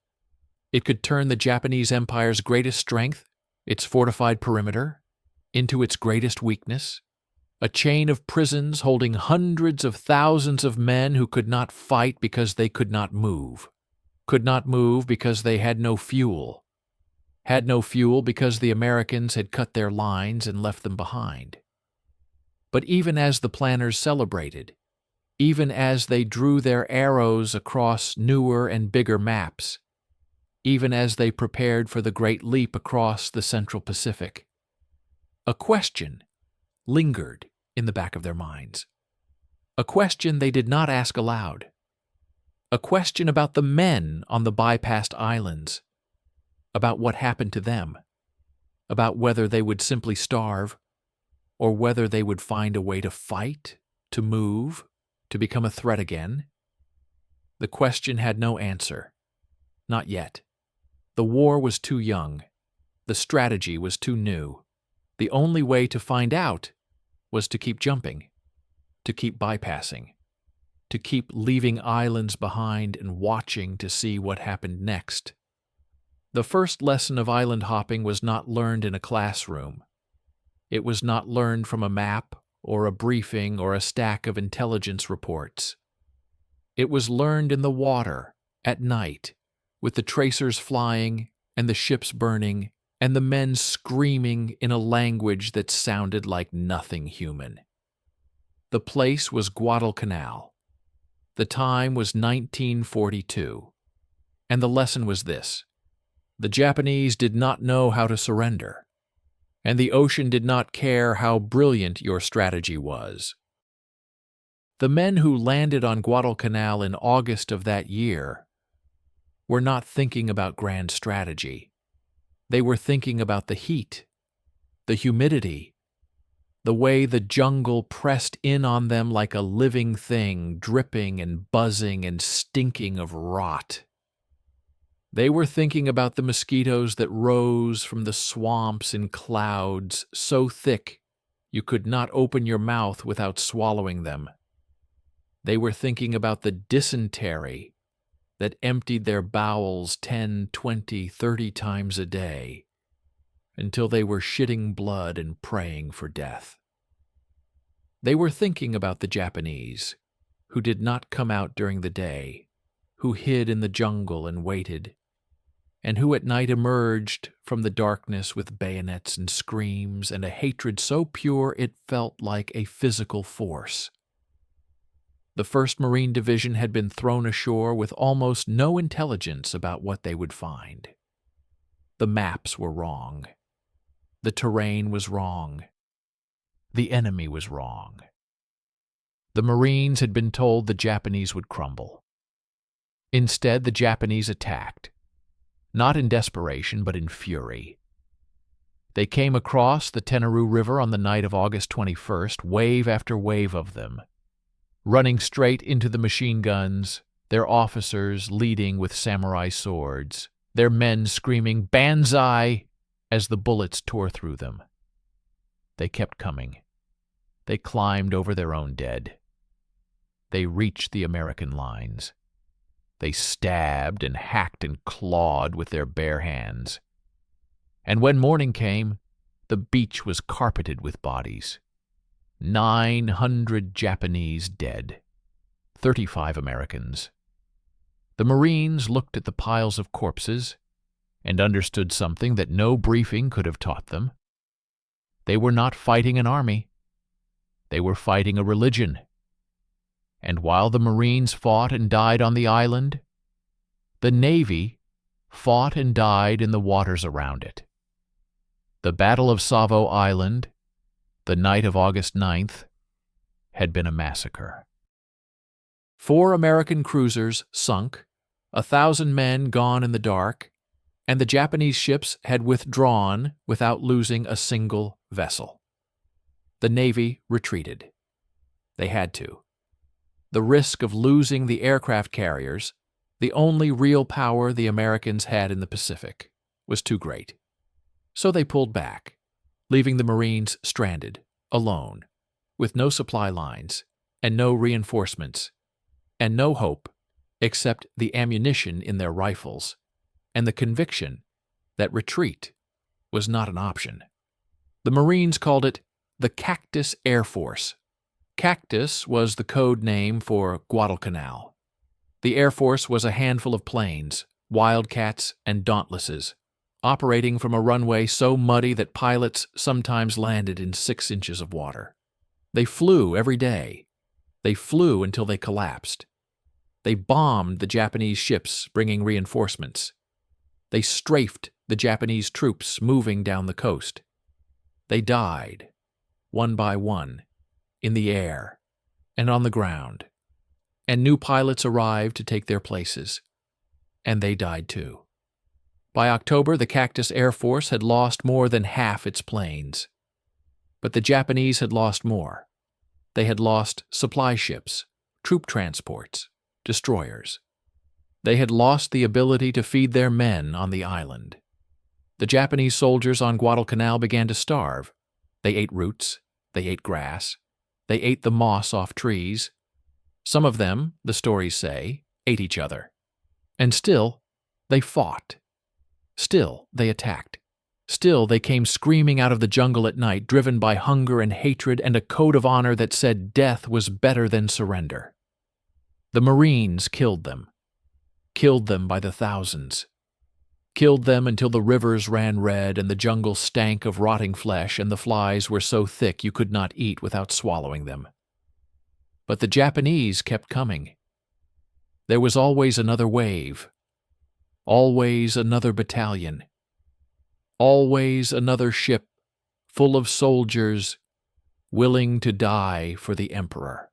It could turn the Japanese Empire's greatest strength, its fortified perimeter, into its greatest weakness, a chain of prisons holding hundreds of thousands of men who could not fight because they could not move because they had no fuel because the Americans had cut their lines and left them behind. But even as the planners celebrated, even as they drew their arrows across newer and bigger maps, even as they prepared for the great leap across the Central Pacific, a question lingered in the back of their minds. A question they did not ask aloud. A question about the men on the bypassed islands, about what happened to them, about whether they would simply starve, or whether they would find a way to fight, to move, to become a threat again. The question had no answer. Not yet. The war was too young. The strategy was too new. The only way to find out was to keep jumping, to keep bypassing, to keep leaving islands behind and watching to see what happened next. The first lesson of island hopping was not learned in a classroom. It was not learned from a map or a briefing or a stack of intelligence reports. It was learned in the water, at night, with the tracers flying and the ships burning and the men screaming in a language that sounded like nothing human. The place was Guadalcanal. The time was 1942. And the lesson was this: the Japanese did not know how to surrender, and the ocean did not care how brilliant your strategy was. The men who landed on Guadalcanal in August of that year were not thinking about grand strategy. They were thinking about the heat, the humidity, the way the jungle pressed in on them like a living thing, dripping and buzzing and stinking of rot. They were thinking about the mosquitoes that rose from the swamps in clouds so thick you could not open your mouth without swallowing them. They were thinking about the dysentery that emptied their bowels 10, 20, 30 times a day until they were shitting blood and praying for death. They were thinking about the Japanese, who did not come out during the day, who hid in the jungle and waited, and who at night emerged from the darkness with bayonets and screams and a hatred so pure it felt like a physical force. The 1st Marine Division had been thrown ashore with almost no intelligence about what they would find. The maps were wrong. The terrain was wrong. The enemy was wrong. The Marines had been told the Japanese would crumble. Instead, the Japanese attacked, not in desperation but in fury. They came across the Tenarú River on the night of August 21st, wave after wave of them, running straight into the machine guns, their officers leading with samurai swords, their men screaming "Banzai" as the bullets tore through them. They kept coming. They climbed over their own dead. They reached the American lines. They stabbed and hacked and clawed with their bare hands. And when morning came, the beach was carpeted with bodies. 900 Japanese dead, 35 Americans. The Marines looked at the piles of corpses and understood something that no briefing could have taught them. They were not fighting an army. They were fighting a religion. And while the Marines fought and died on the island, the Navy fought and died in the waters around it. The Battle of Savo Island, the night of August 9th, had been a massacre. 4 American cruisers sunk, 1,000 men gone in the dark, and the Japanese ships had withdrawn without losing a single vessel. The Navy retreated. They had to. The risk of losing the aircraft carriers, the only real power the Americans had in the Pacific, was too great. So they pulled back, leaving the Marines stranded, alone, with no supply lines, and no reinforcements, and no hope except the ammunition in their rifles, and the conviction that retreat was not an option. The Marines called it the Cactus Air Force. Cactus was the code name for Guadalcanal. The Air Force was a handful of planes, Wildcats and Dauntlesses, operating from a runway so muddy that pilots sometimes landed in 6 inches of water. They flew every day. They flew until they collapsed. They bombed the Japanese ships bringing reinforcements. They strafed the Japanese troops moving down the coast. They died, one by one, in the air and on the ground, and new pilots arrived to take their places, and they died too. By October, the Cactus Air Force had lost more than half its planes. But the Japanese had lost more. They had lost supply ships, troop transports, destroyers. They had lost the ability to feed their men on the island. The Japanese soldiers on Guadalcanal began to starve. They ate roots, they ate grass, they ate the moss off trees. Some of them, the stories say, ate each other. And still, they fought. Still, they attacked. Still, they came screaming out of the jungle at night, driven by hunger and hatred and a code of honor that said death was better than surrender. The Marines killed them by the thousands. Killed them until the rivers ran red and the jungle stank of rotting flesh and the flies were so thick you could not eat without swallowing them. But the Japanese kept coming. There was always another wave. Always another battalion. Always another ship full of soldiers willing to die for the emperor.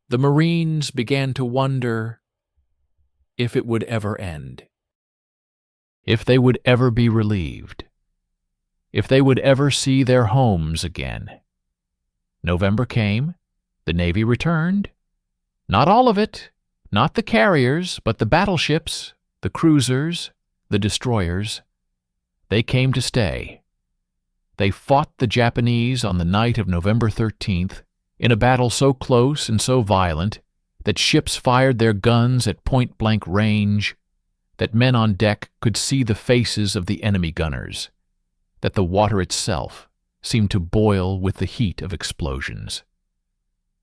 The Marines began to wonder if it would ever end. If they would ever be relieved. If they would ever see their homes again. November came. The Navy returned. Not all of it. Not the carriers, but the battleships, the cruisers, the destroyers. They came to stay. They fought the Japanese on the night of November 13th in a battle so close and so violent that ships fired their guns at point-blank range, that men on deck could see the faces of the enemy gunners, that the water itself seemed to boil with the heat of explosions.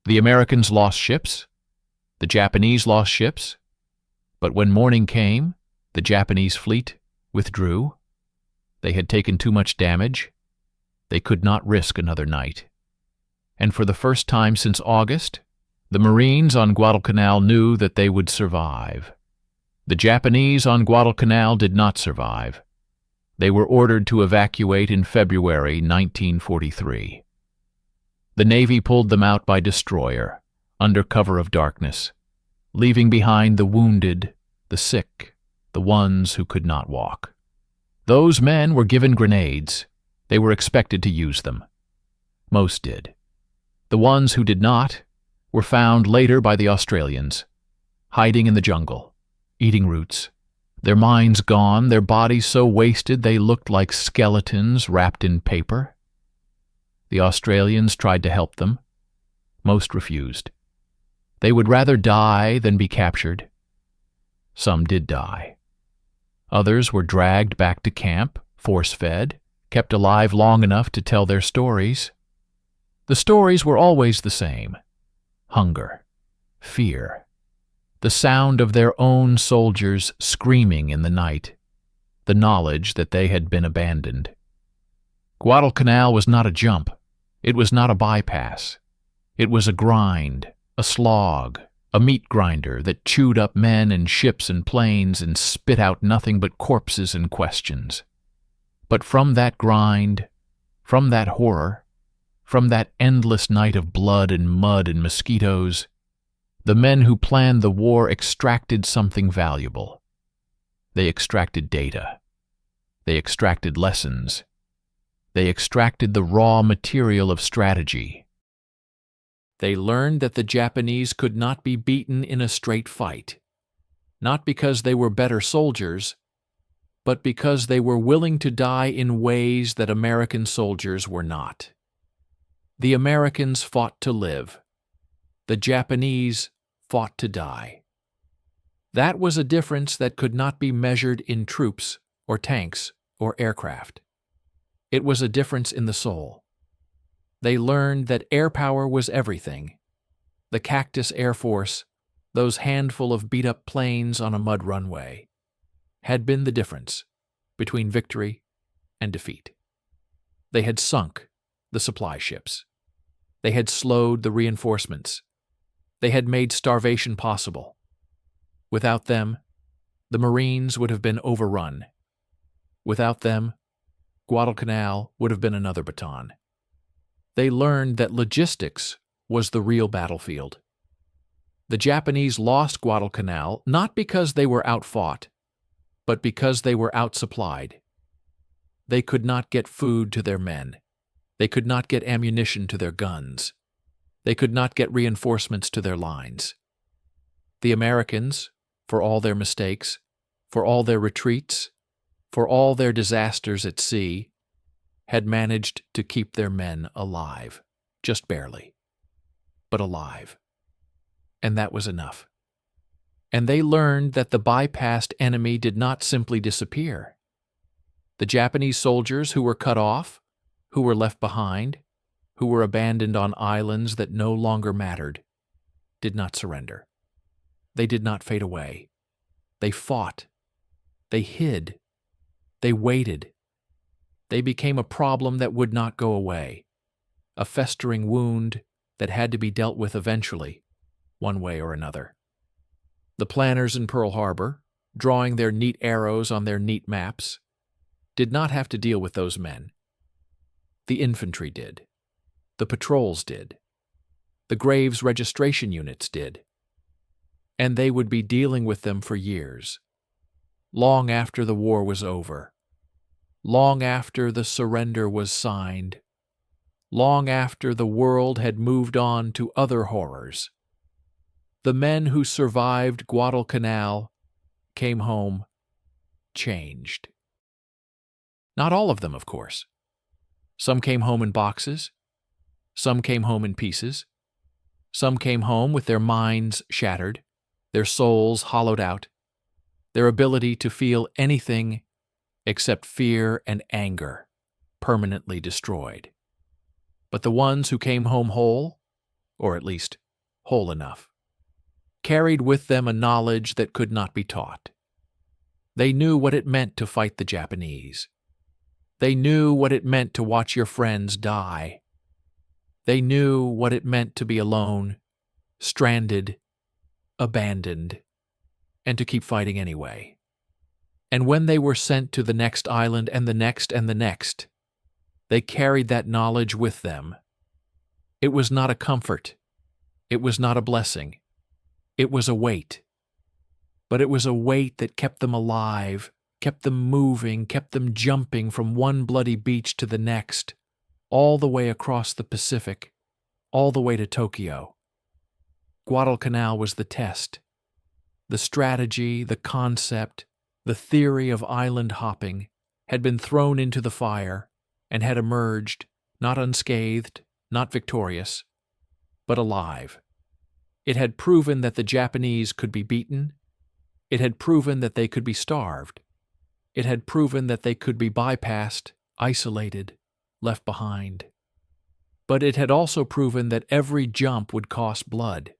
The Americans lost ships. The Japanese lost ships. But when morning came, the Japanese fleet withdrew. They had taken too much damage. They could not risk another night. And for the first time since August, the Marines on Guadalcanal knew that they would survive. The Japanese on Guadalcanal did not survive. They were ordered to evacuate in February 1943. The Navy pulled them out by destroyer, under cover of darkness, leaving behind the wounded, the sick, the ones who could not walk. Those men were given grenades. They were expected to use them. Most did. The ones who did not were found later by the Australians, hiding in the jungle, eating roots, their minds gone, their bodies so wasted they looked like skeletons wrapped in paper. The Australians tried to help them. Most refused. They would rather die than be captured. Some did die. Others were dragged back to camp, force-fed, kept alive long enough to tell their stories. The stories were always the same. Hunger, fear, the sound of their own soldiers screaming in the night, the knowledge that they had been abandoned. Guadalcanal was not a jump. It was not a bypass. It was a grind, a slog, a meat grinder that chewed up men and ships and planes and spit out nothing but corpses and questions. But from that grind, from that horror, from that endless night of blood and mud and mosquitoes, the men who planned the war extracted something valuable. They extracted data. They extracted lessons. They extracted the raw material of strategy. They learned that the Japanese could not be beaten in a straight fight, not because they were better soldiers, but because they were willing to die in ways that American soldiers were not. The Americans fought to live. The Japanese fought to die. That was a difference that could not be measured in troops or tanks or aircraft. It was a difference in the soul. They learned that air power was everything. The Cactus Air Force, those handful of beat-up planes on a mud runway, had been the difference between victory and defeat. They had sunk the supply ships. They had slowed the reinforcements. They had made starvation possible. Without them, the Marines would have been overrun. Without them, Guadalcanal would have been another Bataan. They learned that logistics was the real battlefield. The Japanese lost Guadalcanal not because they were outfought, but because they were outsupplied. They could not get food to their men. They could not get ammunition to their guns. They could not get reinforcements to their lines. The Americans, for all their mistakes, for all their retreats, for all their disasters at sea, had managed to keep their men alive, just barely, but alive. And that was enough. And they learned that the bypassed enemy did not simply disappear. The Japanese soldiers who were cut off, who were left behind, who were abandoned on islands that no longer mattered, did not surrender. They did not fade away. They fought. They hid. They waited. They became a problem that would not go away, a festering wound that had to be dealt with eventually, one way or another. The planners in Pearl Harbor, drawing their neat arrows on their neat maps, did not have to deal with those men. The infantry did. The patrols did. The Graves registration units did. And they would be dealing with them for years, long after the war was over, long after the surrender was signed, long after the world had moved on to other horrors. The men who survived Guadalcanal came home changed. Not all of them, of course. Some came home in boxes. Some came home in pieces. Some came home with their minds shattered, their souls hollowed out, their ability to feel anything except fear and anger permanently destroyed. But the ones who came home whole, or at least whole enough, carried with them a knowledge that could not be taught. They knew what it meant to fight the Japanese. They knew what it meant to watch your friends die. They knew what it meant to be alone, stranded, abandoned, and to keep fighting anyway. And when they were sent to the next island and the next and the next, they carried that knowledge with them. It was not a comfort. It was not a blessing. It was a weight. But it was a weight that kept them alive, kept them moving, kept them jumping from one bloody beach to the next, all the way across the Pacific, all the way to Tokyo. Guadalcanal was the test. The strategy, the concept, the theory of island hopping had been thrown into the fire and had emerged, not unscathed, not victorious, but alive. It had proven that the Japanese could be beaten. It had proven that they could be starved. It had proven that they could be bypassed, isolated, left behind. But it had also proven that every jump would cost blood.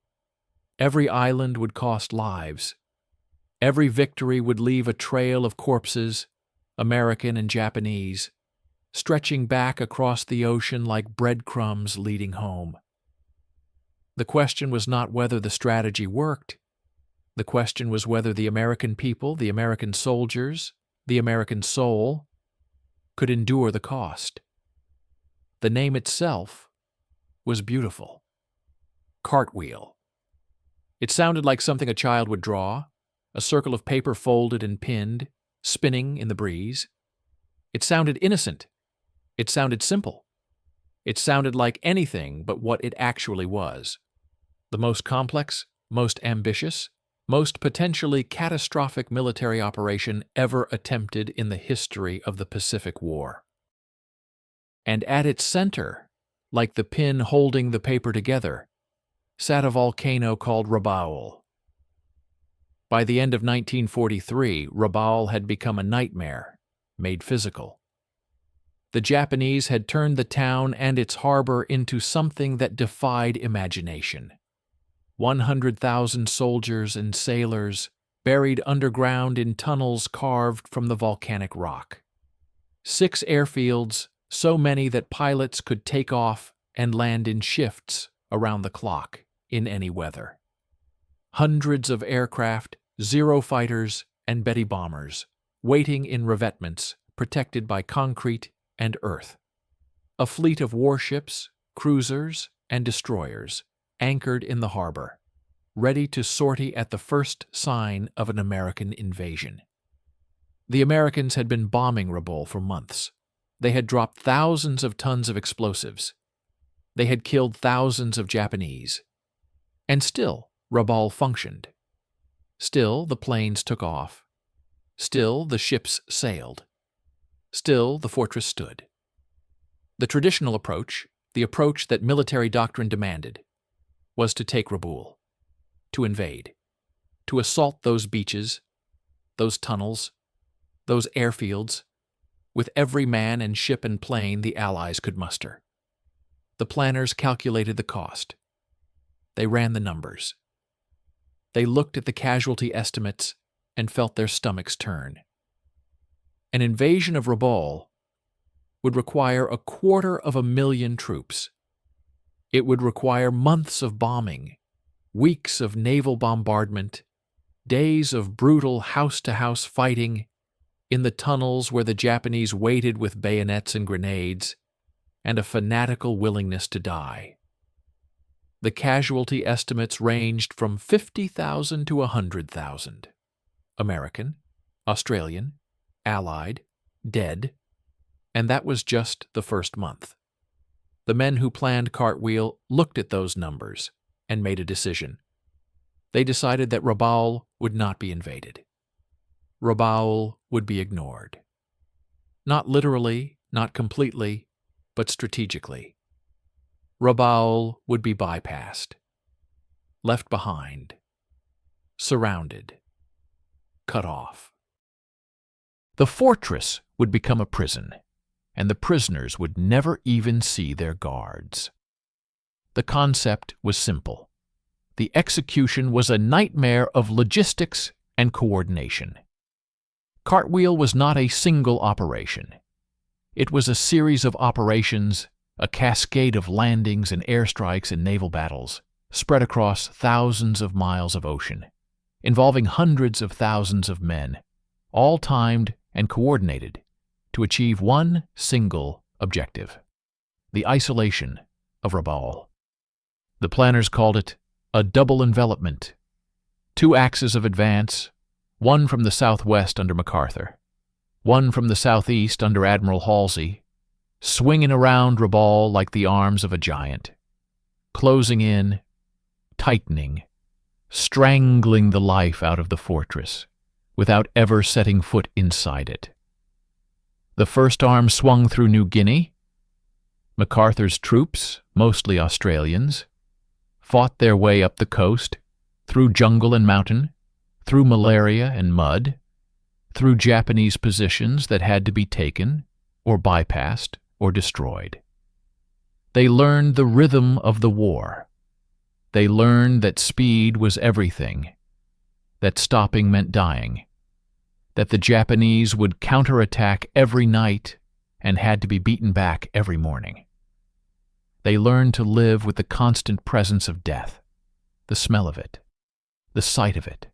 Every island would cost lives. Every victory would leave a trail of corpses, American and Japanese, stretching back across the ocean like breadcrumbs leading home. The question was not whether the strategy worked. The question was whether the American people, the American soldiers, the American soul, could endure the cost. The name itself was beautiful. Cartwheel. It sounded like something a child would draw, a circle of paper folded and pinned, spinning in the breeze. It sounded innocent. It sounded simple. It sounded like anything but what it actually was. The most complex, most ambitious, most potentially catastrophic military operation ever attempted in the history of the Pacific War. And at its center, like the pin holding the paper together, sat a volcano called Rabaul. By the end of 1943, Rabaul had become a nightmare, made physical. The Japanese had turned the town and its harbor into something that defied imagination. 100,000 soldiers and sailors buried underground in tunnels carved from the volcanic rock. 6 airfields, so many that pilots could take off and land in shifts around the clock in any weather. Hundreds of aircraft, Zero fighters, and Betty bombers, waiting in revetments protected by concrete and earth. A fleet of warships, cruisers, and destroyers anchored in the harbor, ready to sortie at the first sign of an American invasion. The Americans had been bombing Rabaul for months. They had dropped thousands of tons of explosives. They had killed thousands of Japanese. And still, Rabaul functioned. Still, the planes took off. Still, the ships sailed. Still, the fortress stood. The traditional approach, the approach that military doctrine demanded, was to take Rabaul, to invade, to assault those beaches, those tunnels, those airfields, with every man and ship and plane the Allies could muster. The planners calculated the cost. They ran the numbers. They looked at the casualty estimates and felt their stomachs turn. An invasion of Rabaul would require 250,000 troops. It would require months of bombing, weeks of naval bombardment, days of brutal house-to-house fighting in the tunnels where the Japanese waited with bayonets and grenades, and a fanatical willingness to die. The casualty estimates ranged from 50,000 to 100,000. American, Australian, Allied, dead, and that was just the first month. The men who planned Cartwheel looked at those numbers and made a decision. They decided that Rabaul would not be invaded. Rabaul would be ignored. Not literally, not completely, but strategically. Rabaul would be bypassed, left behind, surrounded, cut off. The fortress would become a prison, and the prisoners would never even see their guards. The concept was simple. The execution was a nightmare of logistics and coordination. Cartwheel was not a single operation. It was a series of operations, a cascade of landings and airstrikes and naval battles, spread across thousands of miles of ocean, involving hundreds of thousands of men, all timed and coordinated to achieve one single objective: the isolation of Rabaul. The planners called it a double envelopment, 2 axes of advance, one from the southwest under MacArthur, one from the southeast under Admiral Halsey, swinging around Rabaul like the arms of a giant, closing in, tightening, strangling the life out of the fortress without ever setting foot inside it. The first arm swung through New Guinea. MacArthur's troops, mostly Australians, fought their way up the coast, through jungle and mountain, through malaria and mud, through Japanese positions that had to be taken, or bypassed, or destroyed. They learned the rhythm of the war. They learned that speed was everything, that stopping meant dying, that the Japanese would counterattack every night and had to be beaten back every morning. They learned to live with the constant presence of death, the smell of it, the sight of it,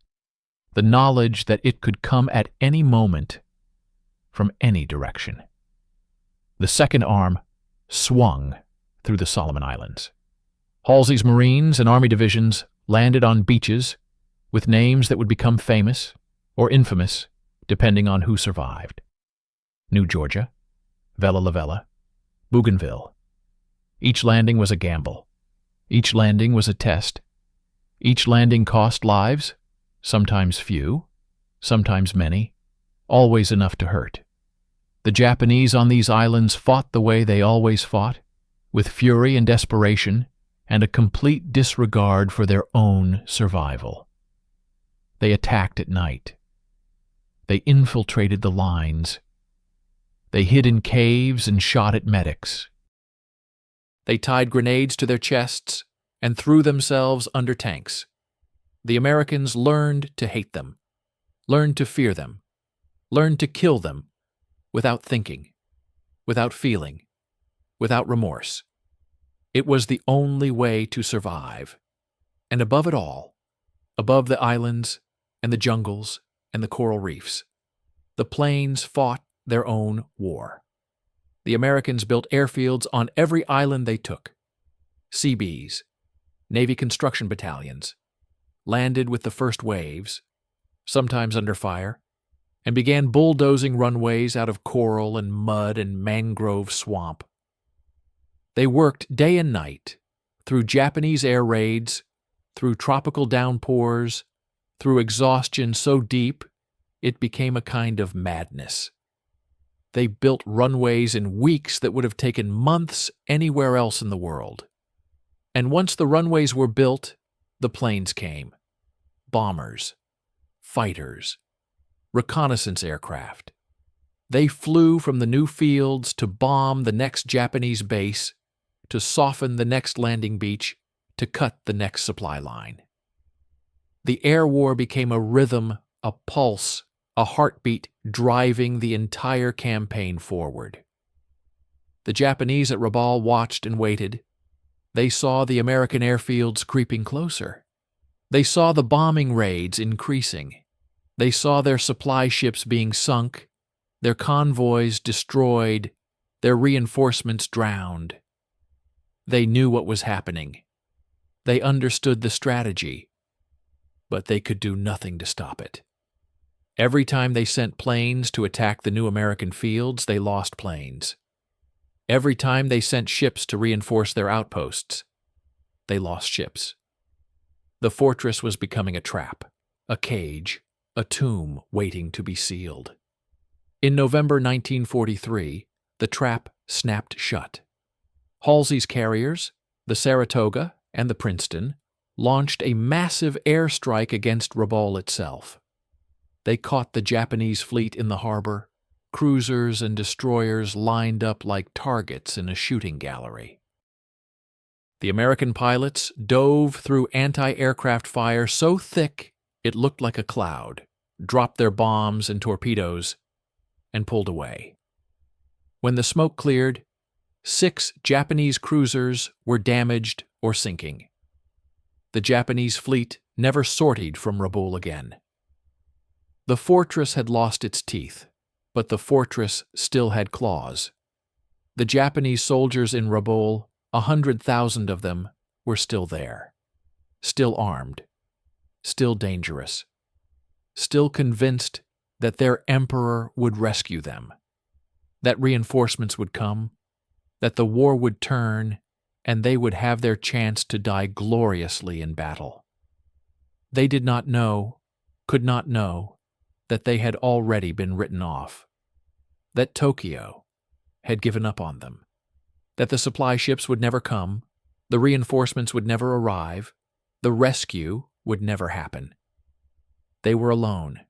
the knowledge that it could come at any moment from any direction. The second arm swung through the Solomon Islands. Halsey's Marines and Army divisions landed on beaches with names that would become famous or infamous depending on who survived. New Georgia, Vella Lavella, Bougainville. Each landing was a gamble. Each landing was a test. Each landing cost lives, sometimes few, sometimes many, always enough to hurt. The Japanese on these islands fought the way they always fought, with fury and desperation and a complete disregard for their own survival. They attacked at night. They infiltrated the lines. They hid in caves and shot at medics. They tied grenades to their chests and threw themselves under tanks. The Americans learned to hate them, learned to fear them, learned to kill them without thinking, without feeling, without remorse. It was the only way to survive. And above it all, above the islands and the jungles and the coral reefs, the planes fought their own war. The Americans built airfields on every island they took. Seabees, Navy construction battalions, landed with the first waves, sometimes under fire, and began bulldozing runways out of coral and mud and mangrove swamp. They worked day and night, through Japanese air raids, through tropical downpours, through exhaustion so deep it became a kind of madness. They built runways in weeks that would have taken months anywhere else in the world. And once the runways were built, the planes came. Bombers, fighters, reconnaissance aircraft. They flew from the new fields to bomb the next Japanese base, to soften the next landing beach, to cut the next supply line. The air war became a rhythm, a pulse, a heartbeat driving the entire campaign forward. The Japanese at Rabaul watched and waited. They saw the American airfields creeping closer. They saw the bombing raids increasing. They saw their supply ships being sunk, their convoys destroyed, their reinforcements drowned. They knew what was happening. They understood the strategy, but they could do nothing to stop it. Every time they sent planes to attack the new American fields, they lost planes. Every time they sent ships to reinforce their outposts, they lost ships. The fortress was becoming a trap, a cage, a tomb waiting to be sealed. In November 1943, the trap snapped shut. Halsey's carriers, the Saratoga and the Princeton, launched a massive airstrike against Rabaul itself. They caught the Japanese fleet in the harbor, cruisers and destroyers lined up like targets in a shooting gallery. The American pilots dove through anti-aircraft fire so thick it looked like a cloud, dropped their bombs and torpedoes, and pulled away. When the smoke cleared, 6 Japanese cruisers were damaged or sinking. The Japanese fleet never sortied from Rabaul again. The fortress had lost its teeth, but the fortress still had claws. The Japanese soldiers in Rabaul, 100,000 of them, were still there, still armed, still dangerous, still convinced that their emperor would rescue them, that reinforcements would come, that the war would turn, and they would have their chance to die gloriously in battle. They did not know, could not know, that they had already been written off, that Tokyo had given up on them, that the supply ships would never come, the reinforcements would never arrive, the rescue would never happen. They were alone.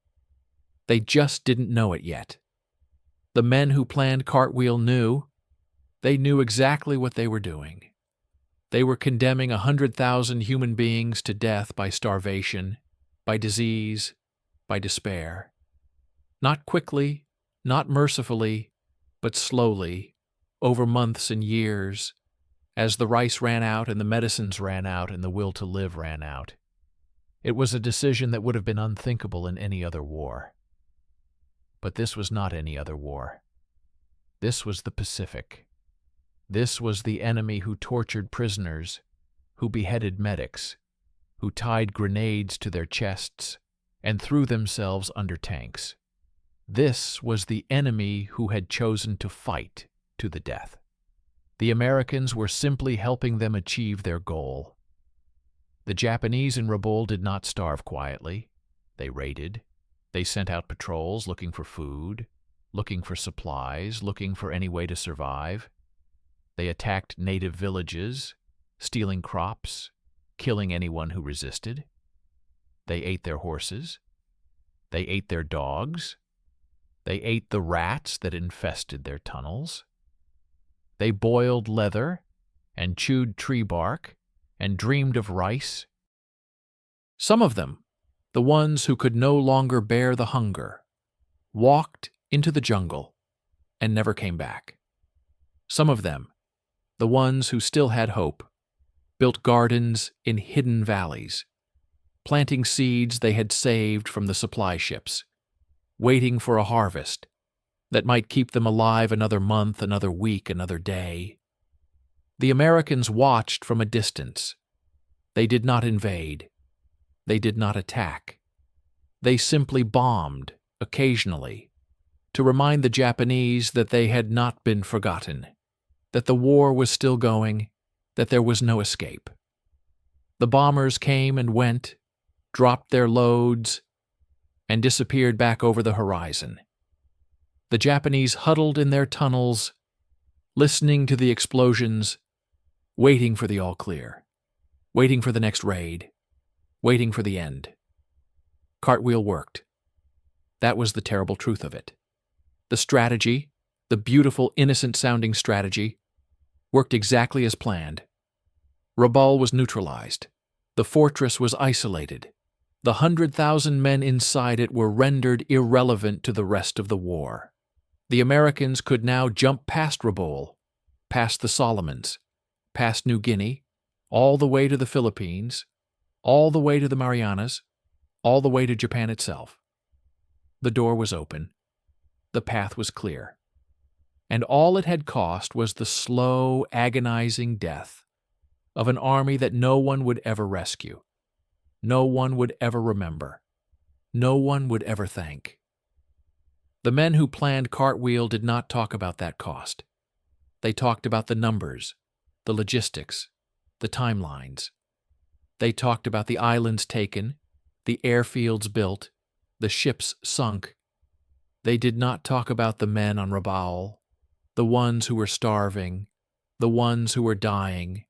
They just didn't know it yet. The men who planned Cartwheel knew. They knew exactly what they were doing. They were condemning 100,000 human beings to death by starvation, by disease, by despair. Not quickly, not mercifully, but slowly, over months and years, as the rice ran out and the medicines ran out and the will to live ran out. It was a decision that would have been unthinkable in any other war. But this was not any other war. This was the Pacific. This was the enemy who tortured prisoners, who beheaded medics, who tied grenades to their chests and threw themselves under tanks. This was the enemy who had chosen to fight to the death. The Americans were simply helping them achieve their goal. The Japanese in Rabaul did not starve quietly. They raided. They sent out patrols looking for food, looking for supplies, looking for any way to survive. They attacked native villages, stealing crops, killing anyone who resisted. They ate their horses. They ate their dogs. They ate the rats that infested their tunnels. They boiled leather and chewed tree bark and dreamed of rice. Some of them, the ones who could no longer bear the hunger, walked into the jungle and never came back. Some of them, the ones who still had hope, built gardens in hidden valleys, planting seeds they had saved from the supply ships, waiting for a harvest that might keep them alive another month, another week, another day. The Americans watched from a distance. They did not invade. They did not attack. They simply bombed, occasionally, to remind the Japanese that they had not been forgotten, that the war was still going, that there was no escape. The bombers came and went, dropped their loads, and disappeared back over the horizon. The Japanese huddled in their tunnels, listening to the explosions, waiting for the all-clear, waiting for the next raid, waiting for the end. Cartwheel worked. That was the terrible truth of it. The strategy, the beautiful, innocent-sounding strategy, worked exactly as planned. Rabaul was neutralized. The fortress was isolated. The 100,000 men inside it were rendered irrelevant to the rest of the war. The Americans could now jump past Rabaul, past the Solomons, past New Guinea, all the way to the Philippines, all the way to the Marianas, all the way to Japan itself. The door was open. The path was clear. And all it had cost was the slow, agonizing death of an army that no one would ever rescue, no one would ever remember, no one would ever thank. The men who planned Cartwheel did not talk about that cost. They talked about the numbers, the logistics, the timelines. They talked about the islands taken, the airfields built, the ships sunk. They did not talk about the men on Rabaul, the ones who were starving, the ones who were dying,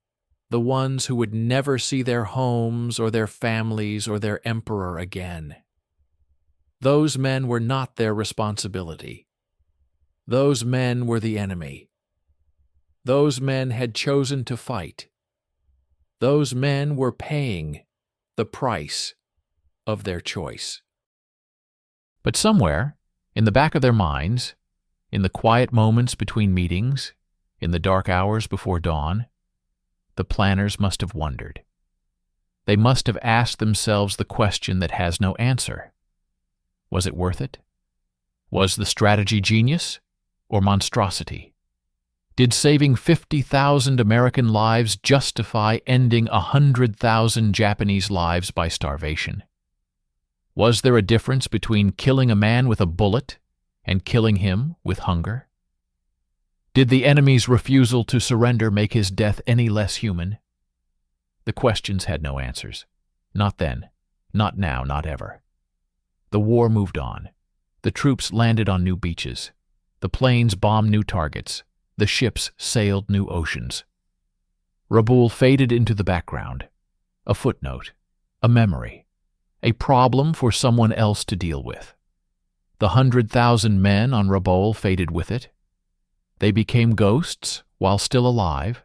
the ones who would never see their homes or their families or their emperor again. Those men were not their responsibility. Those men were the enemy. Those men had chosen to fight. Those men were paying the price of their choice. But somewhere, in the back of their minds, in the quiet moments between meetings, in the dark hours before dawn, the planners must have wondered. They must have asked themselves the question that has no answer. Was it worth it? Was the strategy genius or monstrosity? Did saving 50,000 American lives justify ending 100,000 Japanese lives by starvation? Was there a difference between killing a man with a bullet and killing him with hunger? Did the enemy's refusal to surrender make his death any less human? The questions had no answers. Not then, not now, not ever. The war moved on. The troops landed on new beaches. The planes bombed new targets. The ships sailed new oceans. Rabaul faded into the background, a footnote, a memory, a problem for someone else to deal with. The 100,000 men on Rabaul faded with it. They became ghosts while still alive,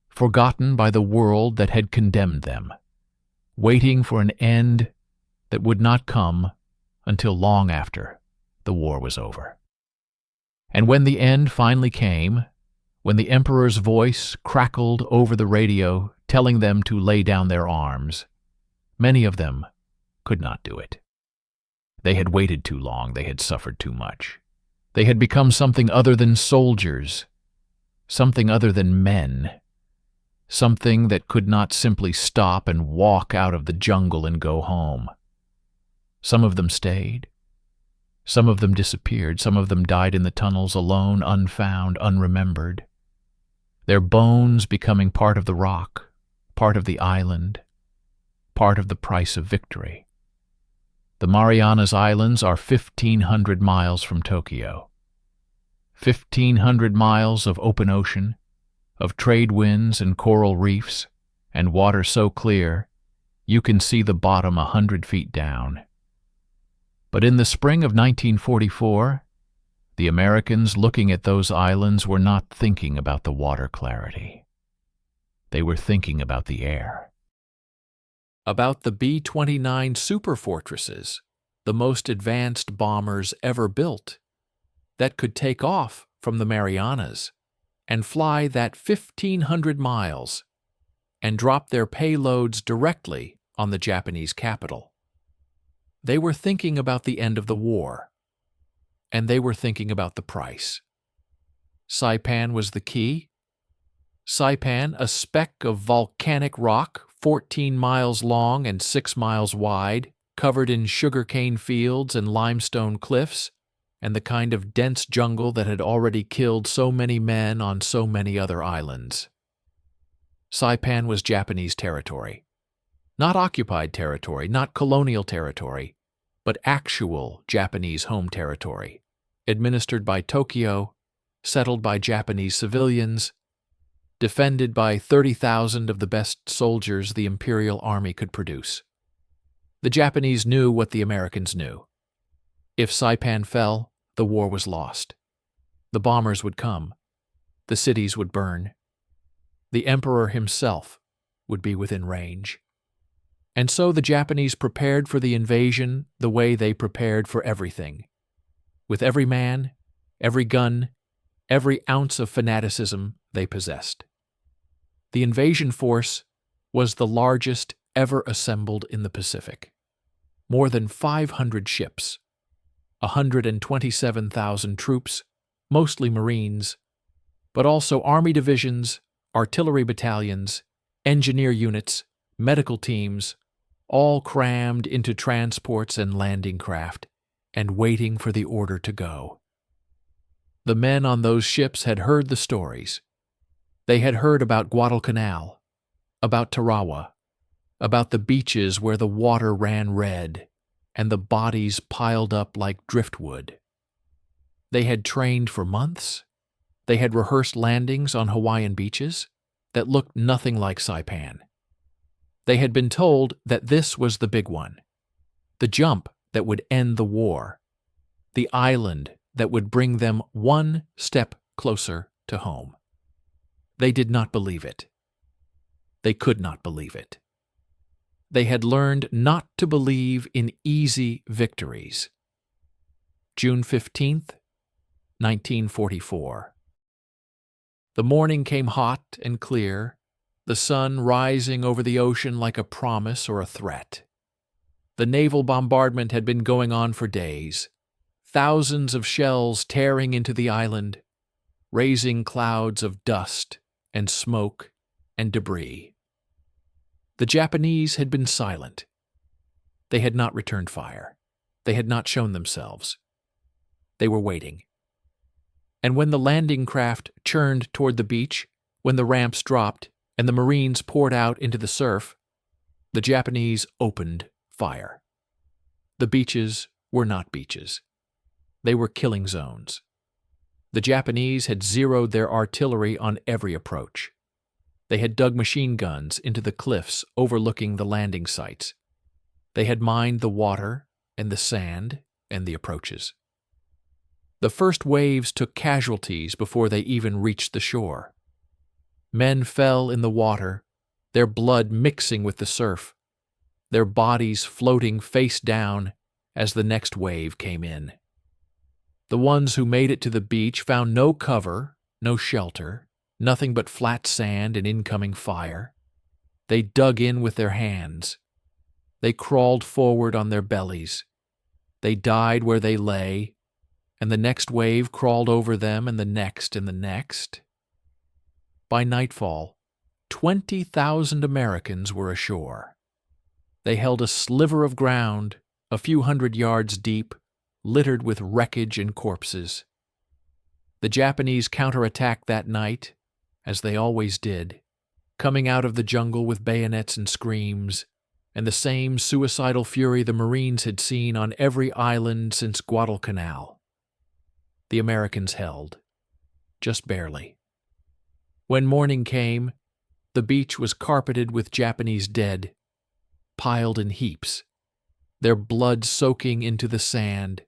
forgotten by the world that had condemned them, waiting for an end that would not come until long after the war was over. And when the end finally came, when the Emperor's voice crackled over the radio telling them to lay down their arms, many of them could not do it. They had waited too long, they had suffered too much. They had become something other than soldiers, something other than men, something that could not simply stop and walk out of the jungle and go home. Some of them stayed. Some of them disappeared. Some of them died in the tunnels alone, unfound, unremembered. Their bones becoming part of the rock, part of the island, part of the price of victory. The Marianas Islands are 1,500 miles from Tokyo. 1,500 miles of open ocean, of trade winds and coral reefs, and water so clear you can see the bottom 100 feet down. But in the spring of 1944, the Americans looking at those islands were not thinking about the water clarity. They were thinking about the air. About the B-29 superfortresses, the most advanced bombers ever built, that could take off from the Marianas and fly that 1,500 miles and drop their payloads directly on the Japanese capital. They were thinking about the end of the war, and they were thinking about the price. Saipan was the key. Saipan, a speck of volcanic rock 14 miles long and 6 miles wide, covered in sugarcane fields and limestone cliffs, and the kind of dense jungle that had already killed so many men on so many other islands. Saipan was Japanese territory. Not occupied territory, not colonial territory, but actual Japanese home territory, administered by Tokyo, settled by Japanese civilians, defended by 30,000 of the best soldiers the Imperial Army could produce. The Japanese knew what the Americans knew. If Saipan fell, the war was lost. The bombers would come. The cities would burn. The emperor himself would be within range. And so the Japanese prepared for the invasion the way they prepared for everything. With every man, every gun, every ounce of fanaticism they possessed. The invasion force was the largest ever assembled in the Pacific. More than 500 ships, 127,000 troops, mostly Marines, but also army divisions, artillery battalions, engineer units, medical teams, all crammed into transports and landing craft, and waiting for the order to go. The men on those ships had heard the stories. They had heard about Guadalcanal, about Tarawa, about the beaches where the water ran red and the bodies piled up like driftwood. They had trained for months. They had rehearsed landings on Hawaiian beaches that looked nothing like Saipan. They had been told that this was the big one, the jump that would end the war, the island that would bring them one step closer to home. They did not believe it. They could not believe it. They had learned not to believe in easy victories. June 15th, 1944. The morning came hot and clear, the sun rising over the ocean like a promise or a threat. The naval bombardment had been going on for days, thousands of shells tearing into the island, raising clouds of dust and smoke and debris. The Japanese had been silent. They had not returned fire. They had not shown themselves. They were waiting. And when the landing craft churned toward the beach, when the ramps dropped and the Marines poured out into the surf, the Japanese opened fire. The beaches were not beaches. They were killing zones. The Japanese had zeroed their artillery on every approach. They had dug machine guns into the cliffs overlooking the landing sites. They had mined the water and the sand and the approaches. The first waves took casualties before they even reached the shore. Men fell in the water, their blood mixing with the surf, their bodies floating face down as the next wave came in. The ones who made it to the beach found no cover, no shelter, nothing but flat sand and incoming fire. They dug in with their hands. They crawled forward on their bellies. They died where they lay, and the next wave crawled over them and the next and the next. By nightfall, 20,000 Americans were ashore. They held a sliver of ground, a few hundred yards deep, littered with wreckage and corpses. The Japanese counterattacked that night, as they always did, coming out of the jungle with bayonets and screams, and the same suicidal fury the Marines had seen on every island since Guadalcanal. The Americans held, just barely. When morning came, the beach was carpeted with Japanese dead, piled in heaps, their blood soaking into the sand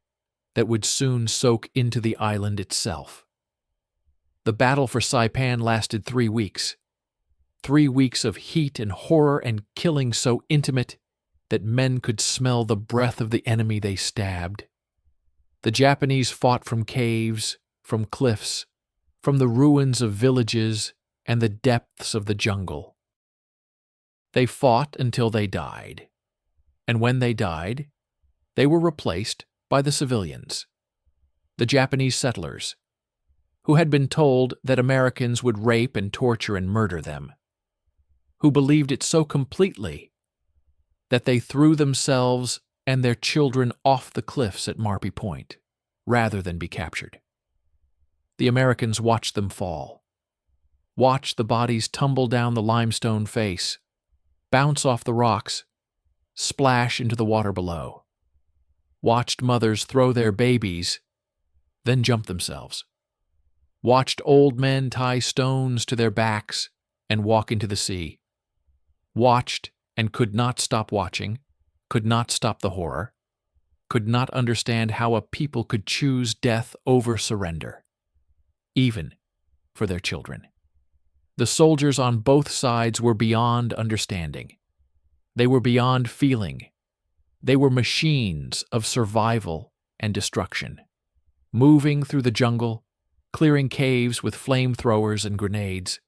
that would soon soak into the island itself. The battle for Saipan lasted 3 weeks. 3 weeks of heat and horror and killing so intimate that men could smell the breath of the enemy they stabbed. The Japanese fought from caves, from cliffs, from the ruins of villages and the depths of the jungle. They fought until they died, and when they died, they were replaced by the civilians, the Japanese settlers, who had been told that Americans would rape and torture and murder them, who believed it so completely that they threw themselves and their children off the cliffs at Marpy Point rather than be captured. The Americans watched them fall, watched the bodies tumble down the limestone face, bounce off the rocks, splash into the water below, watched mothers throw their babies, then jump themselves, watched old men tie stones to their backs and walk into the sea, watched and could not stop watching, could not stop the horror, could not understand how a people could choose death over surrender, even for their children. The soldiers on both sides were beyond understanding. They were beyond feeling. They were machines of survival and destruction, moving through the jungle, clearing caves with flamethrowers and grenades,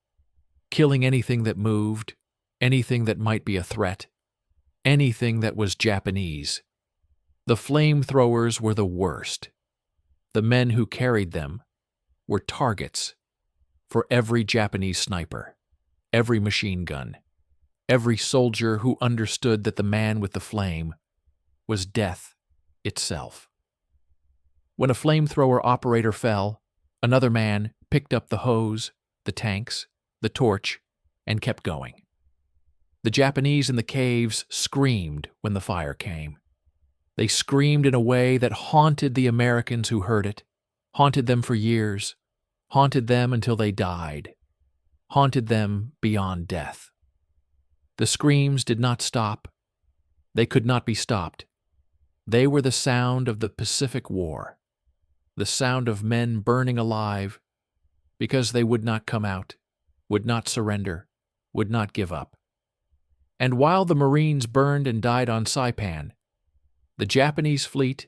killing anything that moved, anything that might be a threat, anything that was Japanese. The flamethrowers were the worst. The men who carried them were targets for every Japanese sniper, every machine gun, every soldier who understood that the man with the flame was death itself. When a flamethrower operator fell, another man picked up the hose, the tanks, the torch, and kept going. The Japanese in the caves screamed when the fire came. They screamed in a way that haunted the Americans who heard it, haunted them for years, haunted them until they died, haunted them beyond death. The screams did not stop. They could not be stopped. They were the sound of the Pacific War, the sound of men burning alive because they would not come out, would not surrender, would not give up. And while the Marines burned and died on Saipan, the Japanese fleet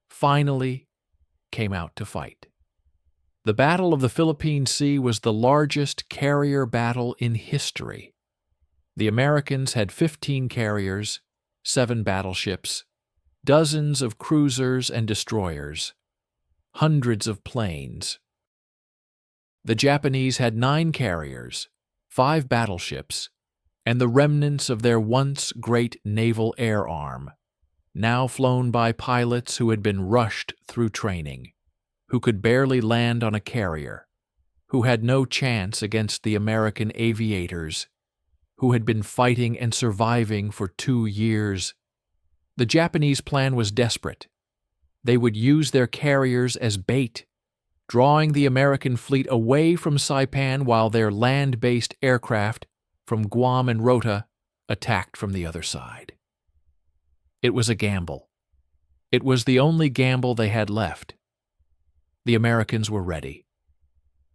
finally came out to fight. The Battle of the Philippine Sea was the largest carrier battle in history. The Americans had 15 carriers, 7 battleships, dozens of cruisers and destroyers, hundreds of planes. The Japanese had 9 carriers, 5 battleships, and the remnants of their once great naval air arm, now flown by pilots who had been rushed through training, who could barely land on a carrier, who had no chance against the American aviators, who had been fighting and surviving for 2 years. The Japanese plan was desperate. They would use their carriers as bait, drawing the American fleet away from Saipan while their land-based aircraft from Guam and Rota attacked from the other side. It was a gamble. It was the only gamble they had left. The Americans were ready.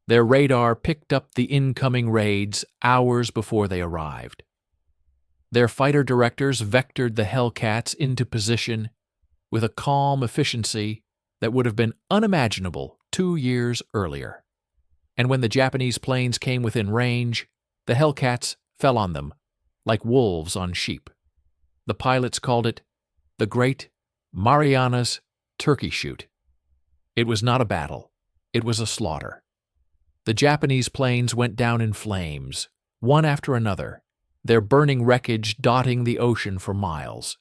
Their radar picked up the incoming raids hours before they arrived. Their fighter directors vectored the Hellcats into position with a calm efficiency that would have been unimaginable 2 years earlier. And when the Japanese planes came within range, the Hellcats fell on them like wolves on sheep. The pilots called it the Great Marianas Turkey Shoot. It was not a battle. It was a slaughter. The Japanese planes went down in flames, one after another, their burning wreckage dotting the ocean for miles.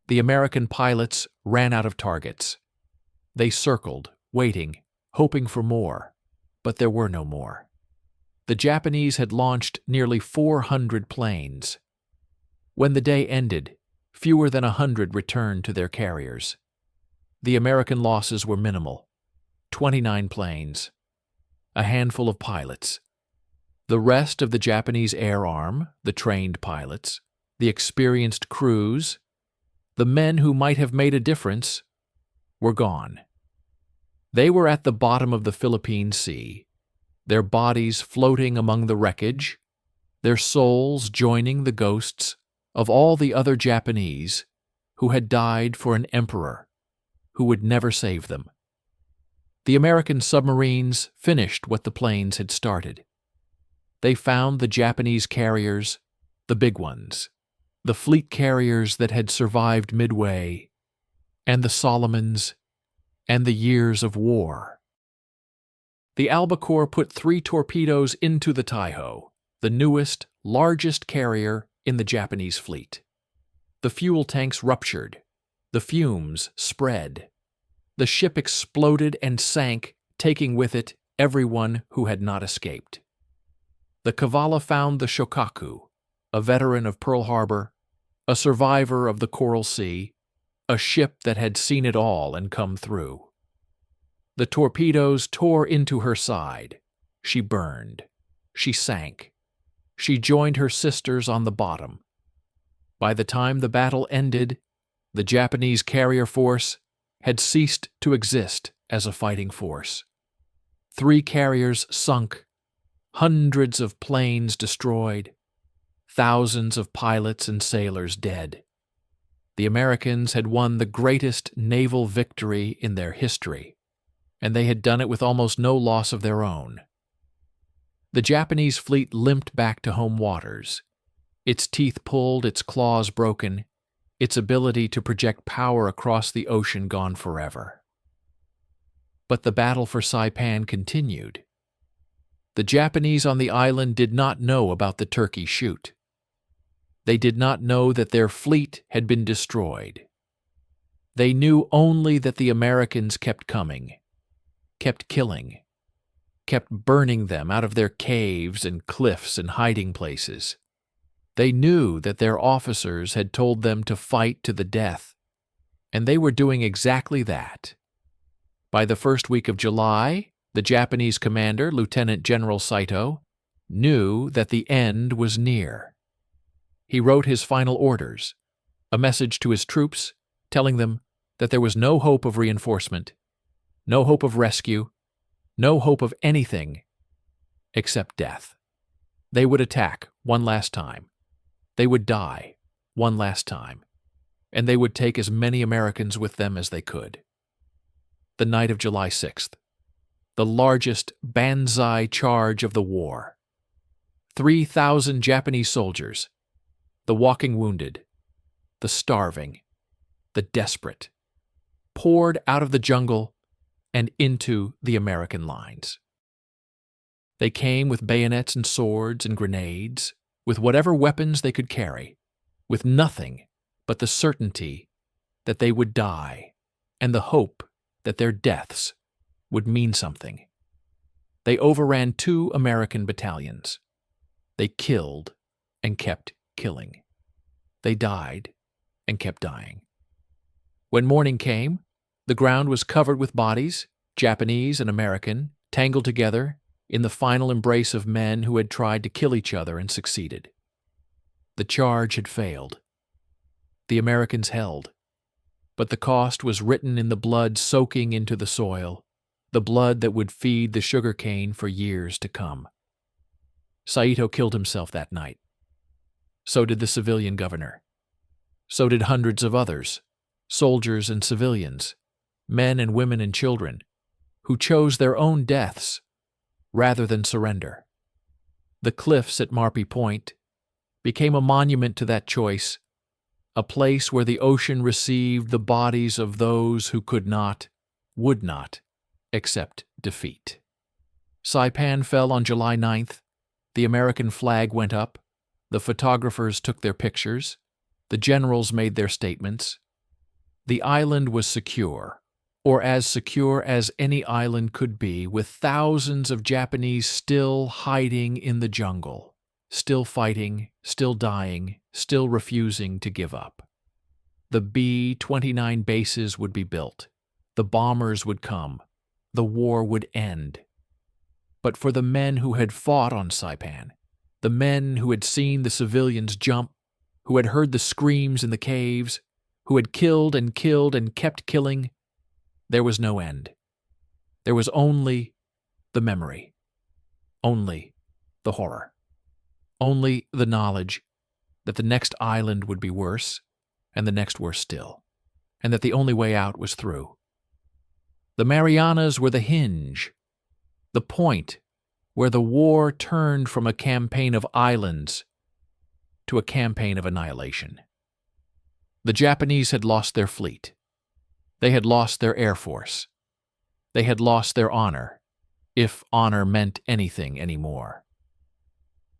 The American pilots ran out of targets. They circled, waiting, hoping for more, but there were no more. The Japanese had launched nearly 400 planes. When the day ended, fewer than 100 returned to their carriers. The American losses were minimal: 29 planes, a handful of pilots. The rest of the Japanese air arm, the trained pilots, the experienced crews, the men who might have made a difference, were gone. They were at the bottom of the Philippine Sea, their bodies floating among the wreckage, their souls joining the ghosts of all the other Japanese who had died for an emperor who would never save them. The American submarines finished what the planes had started. They found the Japanese carriers, the big ones, the fleet carriers that had survived Midway, and the Solomons, and the years of war. The Albacore put 3 torpedoes into the Taiho, the newest, largest carrier in the Japanese fleet. The fuel tanks ruptured. The fumes spread. The ship exploded and sank, taking with it everyone who had not escaped. The Kavala found the Shokaku, a veteran of Pearl Harbor, a survivor of the Coral Sea, a ship that had seen it all and come through. The torpedoes tore into her side. She burned. She sank. She joined her sisters on the bottom. By the time the battle ended, the Japanese carrier force had ceased to exist as a fighting force. 3 carriers sunk, hundreds of planes destroyed, thousands of pilots and sailors dead. The Americans had won the greatest naval victory in their history, and they had done it with almost no loss of their own. The Japanese fleet limped back to home waters, its teeth pulled, its claws broken, its ability to project power across the ocean gone forever. But the battle for Saipan continued. The Japanese on the island did not know about the Turkey Shoot. They did not know that their fleet had been destroyed. They knew only that the Americans kept coming, kept killing, kept burning them out of their caves and cliffs and hiding places. They knew that their officers had told them to fight to the death, and they were doing exactly that. By the first week of July, the Japanese commander, Lieutenant General Saito, knew that the end was near. He wrote his final orders, a message to his troops telling them that there was no hope of reinforcement, no hope of rescue, no hope of anything except death. They would attack one last time. They would die one last time, and they would take as many Americans with them as they could. The night of July 6th, the largest banzai charge of the war. 3,000 Japanese soldiers, the walking wounded, the starving, the desperate, poured out of the jungle and into the American lines. They came with bayonets and swords and grenades, with whatever weapons they could carry, with nothing but the certainty that they would die and the hope that their deaths would mean something. They overran 2 American battalions. They killed and kept killing. They died and kept dying. When morning came, the ground was covered with bodies, Japanese and American, tangled together in the final embrace of men who had tried to kill each other and succeeded. The charge had failed. The Americans held, but the cost was written in the blood soaking into the soil, the blood that would feed the sugar cane for years to come. Saito killed himself that night. So did the civilian governor. So did hundreds of others, soldiers and civilians, men and women and children, who chose their own deaths rather than surrender. The cliffs at Marpy Point became a monument to that choice, a place where the ocean received the bodies of those who could not, would not, accept defeat. Saipan fell on July 9th. The American flag went up. The photographers took their pictures. The generals made their statements. The island was secure, or as secure as any island could be, with thousands of Japanese still hiding in the jungle, still fighting, still dying, still refusing to give up. The B-29 bases would be built. The bombers would come. The war would end. But for the men who had fought on Saipan, the men who had seen the civilians jump, who had heard the screams in the caves, who had killed and kept killing, there was no end. There was only the memory, only the horror, only the knowledge that the next island would be worse, and the next worse still, and that the only way out was through. The Marianas were the hinge, the point where the war turned from a campaign of islands to a campaign of annihilation. The Japanese had lost their fleet. They had lost their air force. They had lost their honor, if honor meant anything anymore.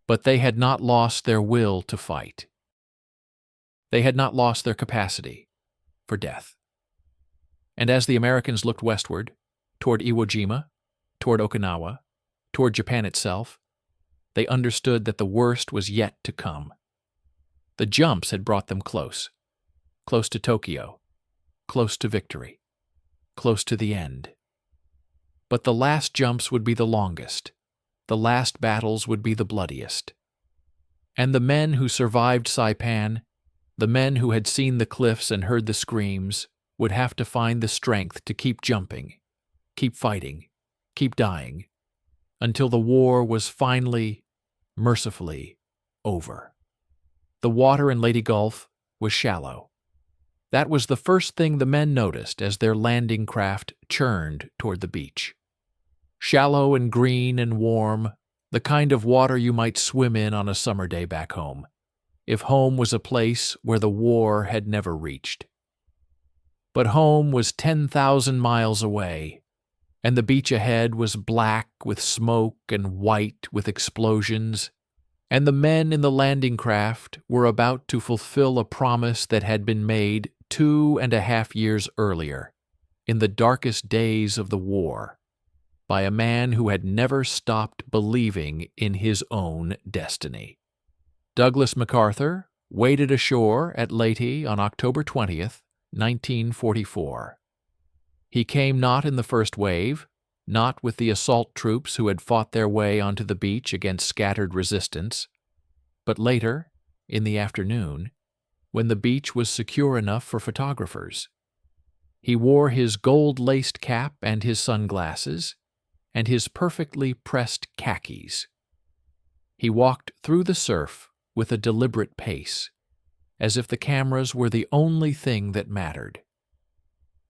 But they had not lost their will to fight. They had not lost their capacity for death. And as the Americans looked westward, toward Iwo Jima, toward Okinawa, toward Japan itself, they understood that the worst was yet to come. The jumps had brought them close to Tokyo, close to victory, close to the end. But the last jumps would be the longest. The last battles would be the bloodiest. And the men who survived Saipan, the men who had seen the cliffs and heard the screams, would have to find the strength to keep jumping, keep fighting, keep dying, until the war was finally, mercifully, over. The water in Leyte Gulf was shallow. That was the first thing the men noticed as their landing craft churned toward the beach. Shallow and green and warm, the kind of water you might swim in on a summer day back home, if home was a place where the war had never reached. But home was 10,000 miles away, and the beach ahead was black with smoke and white with explosions, and the men in the landing craft were about to fulfill a promise that had been made 2.5 years earlier, in the darkest days of the war, by a man who had never stopped believing in his own destiny. Douglas MacArthur waded ashore at Leyte on October 20th, 1944. He came not in the first wave, not with the assault troops who had fought their way onto the beach against scattered resistance, but later, in the afternoon, when the beach was secure enough for photographers. He wore his gold-laced cap and his sunglasses, and his perfectly pressed khakis. He walked through the surf with a deliberate pace, as if the cameras were the only thing that mattered,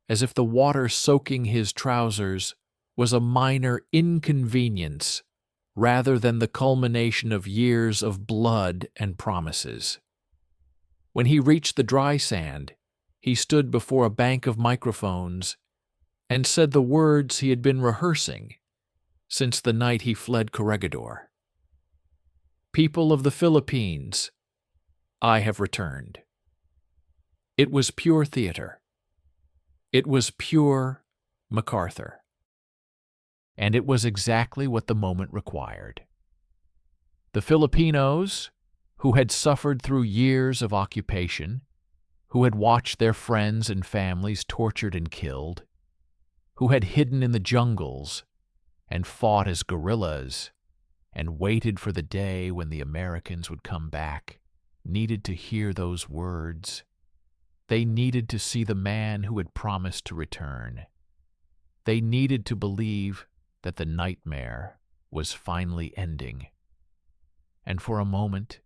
as if the water soaking his trousers was a minor inconvenience rather than the culmination of years of blood and promises. When he reached the dry sand, he stood before a bank of microphones and said the words he had been rehearsing since the night he fled Corregidor. People of the Philippines, I have returned. It was pure theater. It was pure MacArthur. And it was exactly what the moment required. The Filipinos, who had suffered through years of occupation, who had watched their friends and families tortured and killed, who had hidden in the jungles and fought as guerrillas and waited for the day when the Americans would come back, needed to hear those words. They needed to see the man who had promised to return. They needed to believe that the nightmare was finally ending. And for a moment,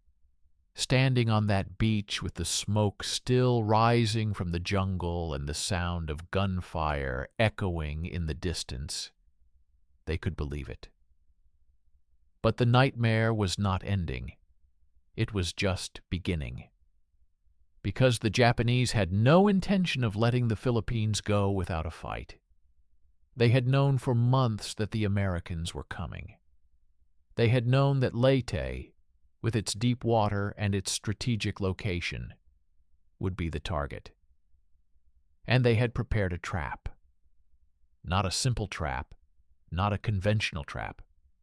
standing on that beach with the smoke still rising from the jungle and the sound of gunfire echoing in the distance, they could believe it. But the nightmare was not ending. It was just beginning. Because the Japanese had no intention of letting the Philippines go without a fight. They had known for months that the Americans were coming. They had known that Leyte, with its deep water and its strategic location, would be the target. And they had prepared a trap. Not a simple trap, not a conventional trap,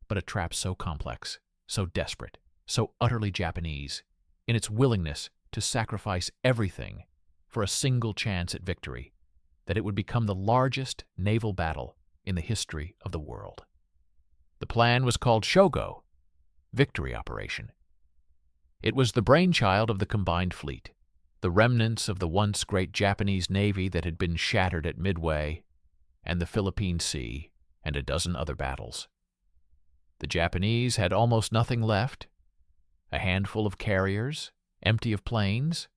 but a trap so complex, so desperate, so utterly Japanese, in its willingness to sacrifice everything for a single chance at victory, that it would become the largest naval battle in the history of the world. The plan was called Shogo, Victory Operation. It was the brainchild of the combined fleet, the remnants of the once great Japanese Navy that had been shattered at Midway, and the Philippine Sea, and a dozen other battles. The Japanese had almost nothing left, a handful of carriers, empty of planes,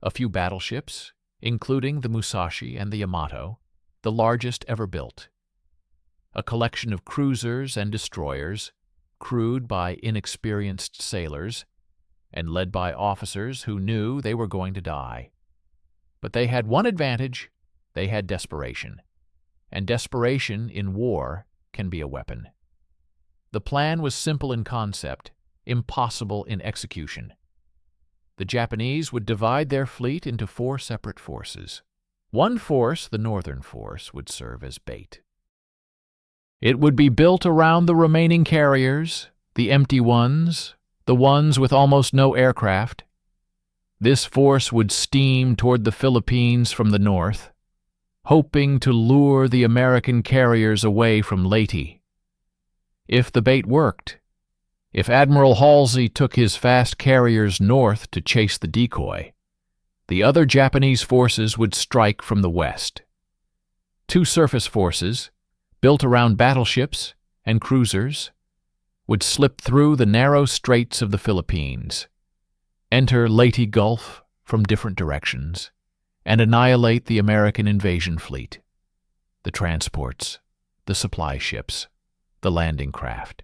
a few battleships, including the Musashi and the Yamato, the largest ever built. A collection of cruisers and destroyers, crewed by inexperienced sailors, and led by officers who knew they were going to die. But they had one advantage: they had desperation. And desperation in war can be a weapon. The plan was simple in concept, impossible in execution. The Japanese would divide their fleet into 4 separate forces. One force, the northern force, would serve as bait. It would be built around the remaining carriers, the empty ones, the ones with almost no aircraft. This force would steam toward the Philippines from the north, hoping to lure the American carriers away from Leyte. If the bait worked, if Admiral Halsey took his fast carriers north to chase the decoy, the other Japanese forces would strike from the west. 2 surface forces, built around battleships and cruisers, would slip through the narrow straits of the Philippines, enter Leyte Gulf from different directions, and annihilate the American invasion fleet, the transports, the supply ships, the landing craft,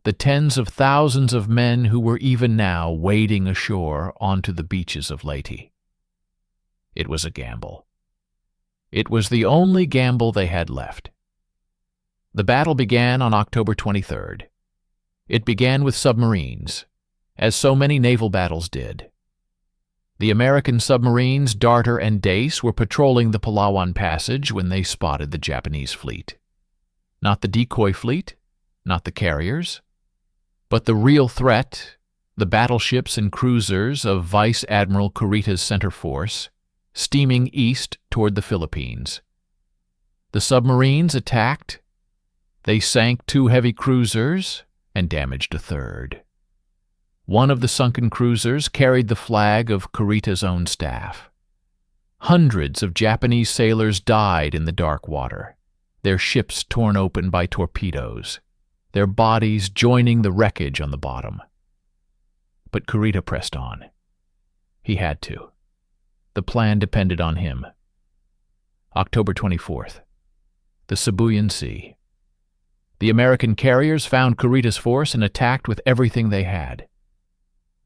the tens of thousands of men who were even now wading ashore onto the beaches of Leyte. It was a gamble. It was the only gamble they had left. The battle began on October 23rd. It began with submarines, as so many naval battles did. The American submarines Darter and Dace were patrolling the Palawan Passage when they spotted the Japanese fleet. Not the decoy fleet, not the carriers, but the real threat, the battleships and cruisers of Vice Admiral Kurita's center force, steaming east toward the Philippines. The submarines attacked. They sank 2 heavy cruisers and damaged a 3rd. One of the sunken cruisers carried the flag of Kurita's own staff. Hundreds of Japanese sailors died in the dark water, their ships torn open by torpedoes, their bodies joining the wreckage on the bottom. But Kurita pressed on. He had to. The plan depended on him. October 24th. The Sibuyan Sea. The American carriers found Kurita's force and attacked with everything they had.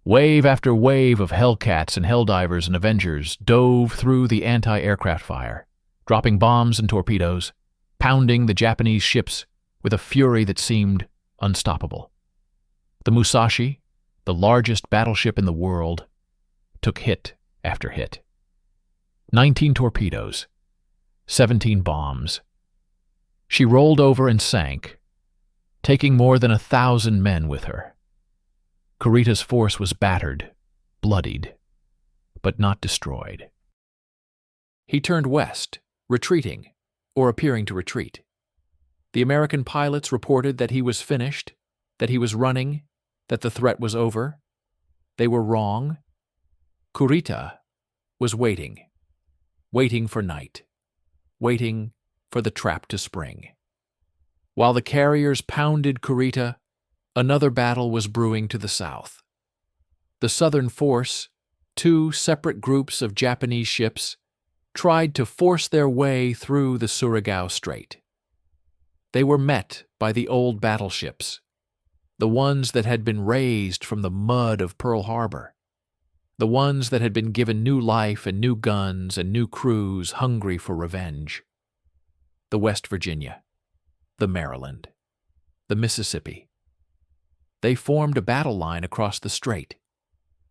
Wave after wave of Hellcats and Helldivers and Avengers dove through the anti-aircraft fire, dropping bombs and torpedoes, pounding the Japanese ships with a fury that seemed unstoppable. The Musashi, the largest battleship in the world, took hit after hit. 19 torpedoes, 17 bombs. She rolled over and sank, taking more than 1,000 men with her. Kurita's force was battered, bloodied, but not destroyed. He turned west, retreating, or appearing to retreat. The American pilots reported that he was finished, that he was running, that the threat was over. They were wrong. Kurita was waiting for night, waiting for the trap to spring. While the carriers pounded Kurita, another battle was brewing to the south. The southern force, 2 separate groups of Japanese ships, tried to force their way through the Surigao Strait. They were met by the old battleships, the ones that had been raised from the mud of Pearl Harbor, the ones that had been given new life and new guns and new crews hungry for revenge. The West Virginia, the Maryland, the Mississippi. They formed a battle line across the strait,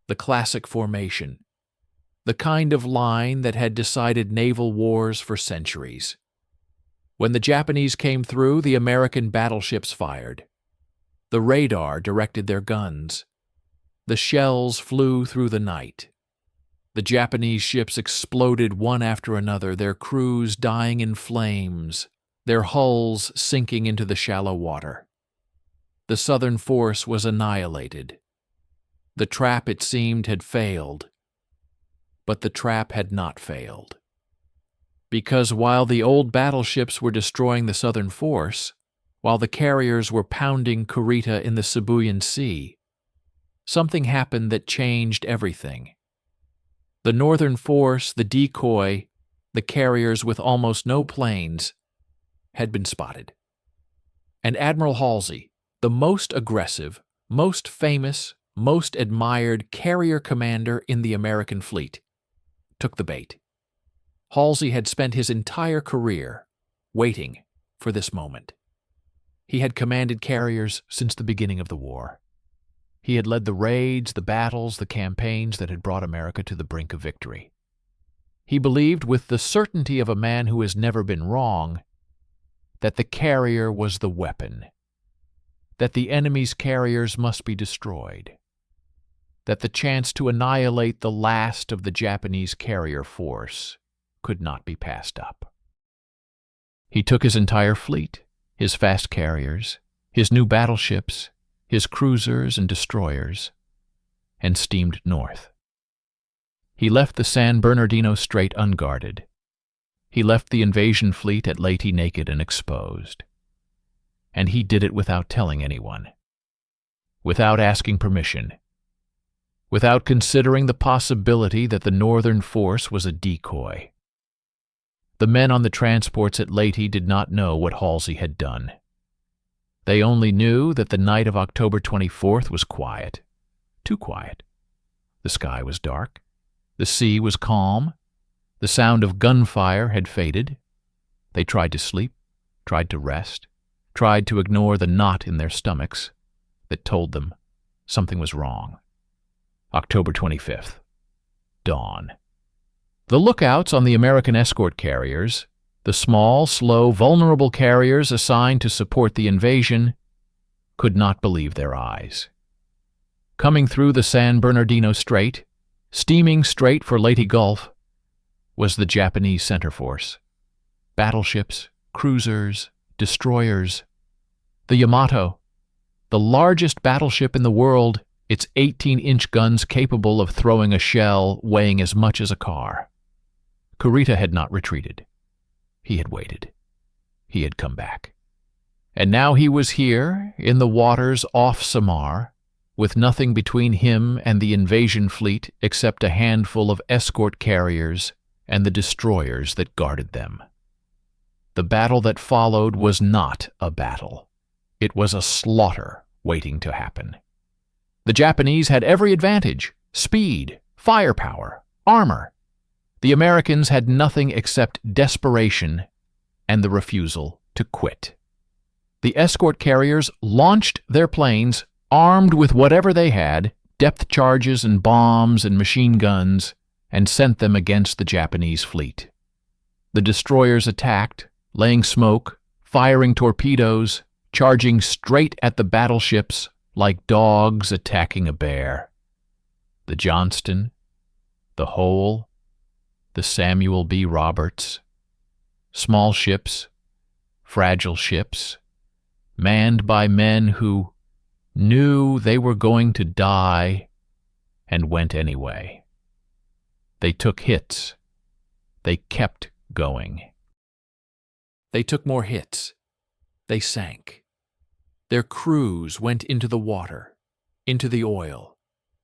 the classic formation, the kind of line that had decided naval wars for centuries. When the Japanese came through, the American battleships fired. The radar directed their guns. The shells flew through the night. The Japanese ships exploded one after another, their crews dying in flames, their hulls sinking into the shallow water. The southern force was annihilated. The trap, it seemed, had failed. But the trap had not failed. Because while the old battleships were destroying the southern force, while the carriers were pounding Kurita in the Sibuyan Sea, something happened that changed everything. The northern force, the decoy, the carriers with almost no planes, had been spotted. And Admiral Halsey, the most aggressive, most famous, most admired carrier commander in the American fleet, took the bait. Halsey had spent his entire career waiting for this moment. He had commanded carriers since the beginning of the war. He had led the raids, the battles, the campaigns that had brought America to the brink of victory. He believed, with the certainty of a man who has never been wrong, that the carrier was the weapon, that the enemy's carriers must be destroyed, that the chance to annihilate the last of the Japanese carrier force could not be passed up. He took his entire fleet, his fast carriers, his new battleships, his cruisers and destroyers, and steamed north. He left the San Bernardino Strait unguarded. He left the invasion fleet at Leyte naked and exposed. And he did it without telling anyone, without asking permission, without considering the possibility that the northern force was a decoy. The men on the transports at Leyte did not know what Halsey had done. They only knew that the night of October 24th was quiet, too quiet. The sky was dark. The sea was calm. The sound of gunfire had faded. They tried to sleep, tried to rest, tried to ignore the knot in their stomachs that told them something was wrong. October 25th. Dawn. The lookouts on the American escort carriers, the small, slow, vulnerable carriers assigned to support the invasion, could not believe their eyes. Coming through the San Bernardino Strait, steaming straight for Leyte Gulf, was the Japanese center force. Battleships, cruisers, destroyers. The Yamato, the largest battleship in the world, its 18-inch guns capable of throwing a shell weighing as much as a car. Kurita had not retreated. He had waited. He had come back. And now he was here, in the waters off Samar, with nothing between him and the invasion fleet except a handful of escort carriers and the destroyers that guarded them. The battle that followed was not a battle. It was a slaughter waiting to happen. The Japanese had every advantage: speed, firepower, armor. The Americans had nothing except desperation and the refusal to quit. The escort carriers launched their planes, armed with whatever they had, depth charges and bombs and machine guns, and sent them against the Japanese fleet. The destroyers attacked, laying smoke, firing torpedoes, charging straight at the battleships like dogs attacking a bear. The Johnston, the Hole, the Samuel B. Roberts, small ships, fragile ships, manned by men who knew they were going to die and went anyway. They took hits. They kept going. They took more hits. They sank. Their crews went into the water, into the oil,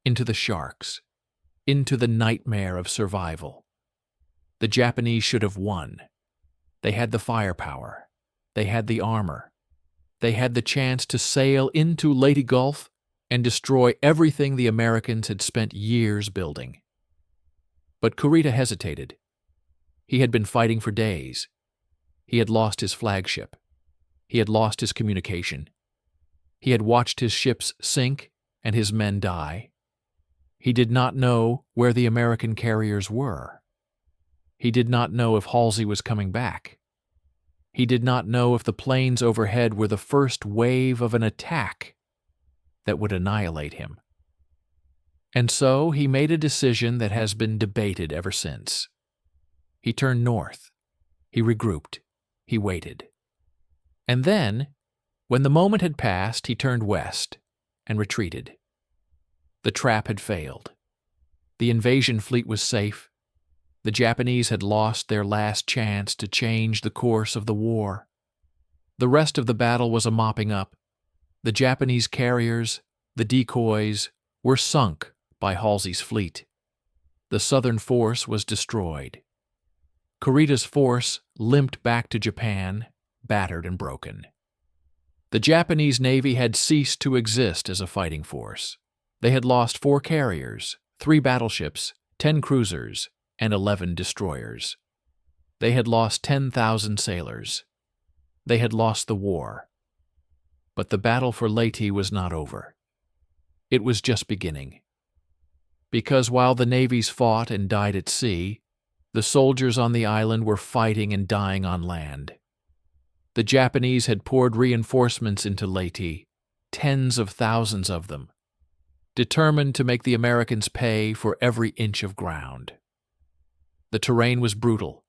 into the sharks, into the nightmare of survival. The Japanese should have won. They had the firepower. They had the armor. They had the chance to sail into Leyte Gulf and destroy everything the Americans had spent years building. But Kurita hesitated. He had been fighting for days. He had lost his flagship. He had lost his communication. He had watched his ships sink and his men die. He did not know where the American carriers were. He did not know if Halsey was coming back. He did not know if the planes overhead were the first wave of an attack that would annihilate him. And so he made a decision that has been debated ever since. He turned north. He regrouped. He waited. And then, when the moment had passed, he turned west and retreated. The trap had failed. The invasion fleet was safe. The Japanese had lost their last chance to change the course of the war. The rest of the battle was a mopping up. The Japanese carriers, the decoys, were sunk by Halsey's fleet. The southern force was destroyed. Kurita's force limped back to Japan, battered and broken. The Japanese Navy had ceased to exist as a fighting force. They had lost 4 carriers, 3 battleships, 10 cruisers, and 11 destroyers. They had lost 10,000 sailors. They had lost the war. But the battle for Leyte was not over. It was just beginning. Because while the navies fought and died at sea, the soldiers on the island were fighting and dying on land. The Japanese had poured reinforcements into Leyte, tens of thousands of them, determined to make the Americans pay for every inch of ground. The terrain was brutal,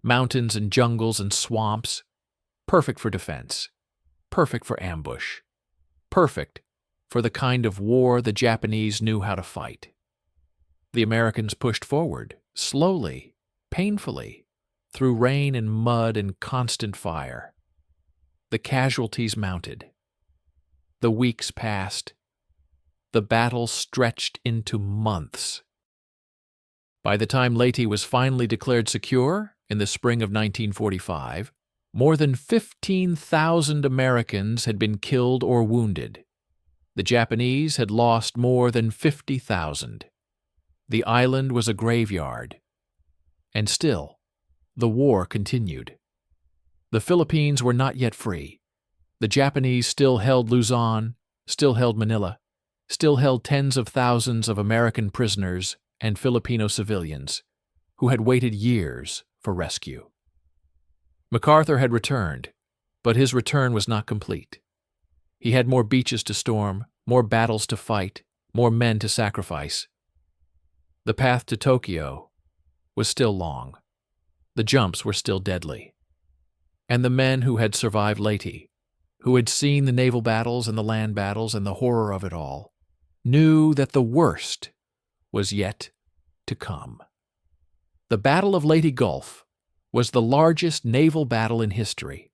mountains and jungles and swamps, perfect for defense, perfect for ambush, perfect for the kind of war the Japanese knew how to fight. The Americans pushed forward, slowly, painfully, through rain and mud and constant fire. The casualties mounted. The weeks passed. The battle stretched into months. By the time Leyte was finally declared secure in the spring of 1945, more than 15,000 Americans had been killed or wounded. The Japanese had lost more than 50,000. The island was a graveyard. And still, the war continued. The Philippines were not yet free. The Japanese still held Luzon, still held Manila, still held tens of thousands of American prisoners and Filipino civilians who had waited years for rescue. MacArthur had returned, but his return was not complete. He had more beaches to storm, more battles to fight, more men to sacrifice. The path to Tokyo was still long. The jumps were still deadly. And the men who had survived Leyte, who had seen the naval battles and the land battles and the horror of it all, knew that the worst was yet to come. The Battle of Leyte Gulf was the largest naval battle in history.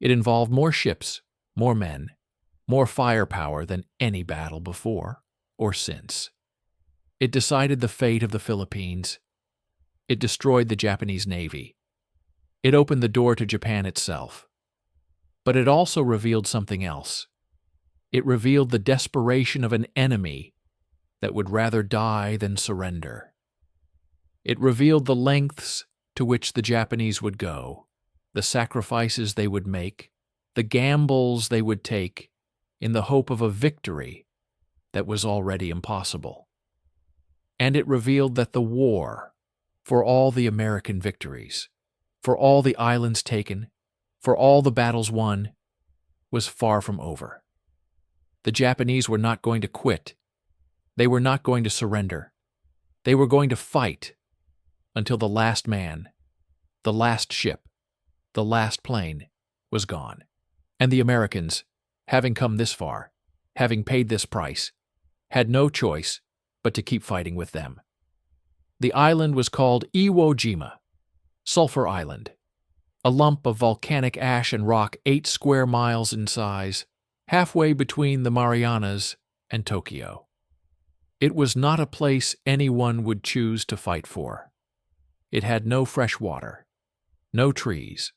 It involved more ships, more men, more firepower than any battle before or since. It decided the fate of the Philippines. It destroyed the Japanese Navy. It opened the door to Japan itself. But it also revealed something else. It revealed the desperation of an enemy that would rather die than surrender. It revealed the lengths to which the Japanese would go, the sacrifices they would make, the gambles they would take in the hope of a victory that was already impossible. And it revealed that the war, for all the American victories, for all the islands taken, for all the battles won, was far from over. The Japanese were not going to quit. They were not going to surrender. They were going to fight until the last man, the last ship, the last plane was gone. And the Americans, having come this far, having paid this price, had no choice but to keep fighting with them. The island was called Iwo Jima, Sulphur Island, a lump of volcanic ash and rock 8 square miles in size, halfway between the Marianas and Tokyo. It was not a place anyone would choose to fight for. It had no fresh water, no trees,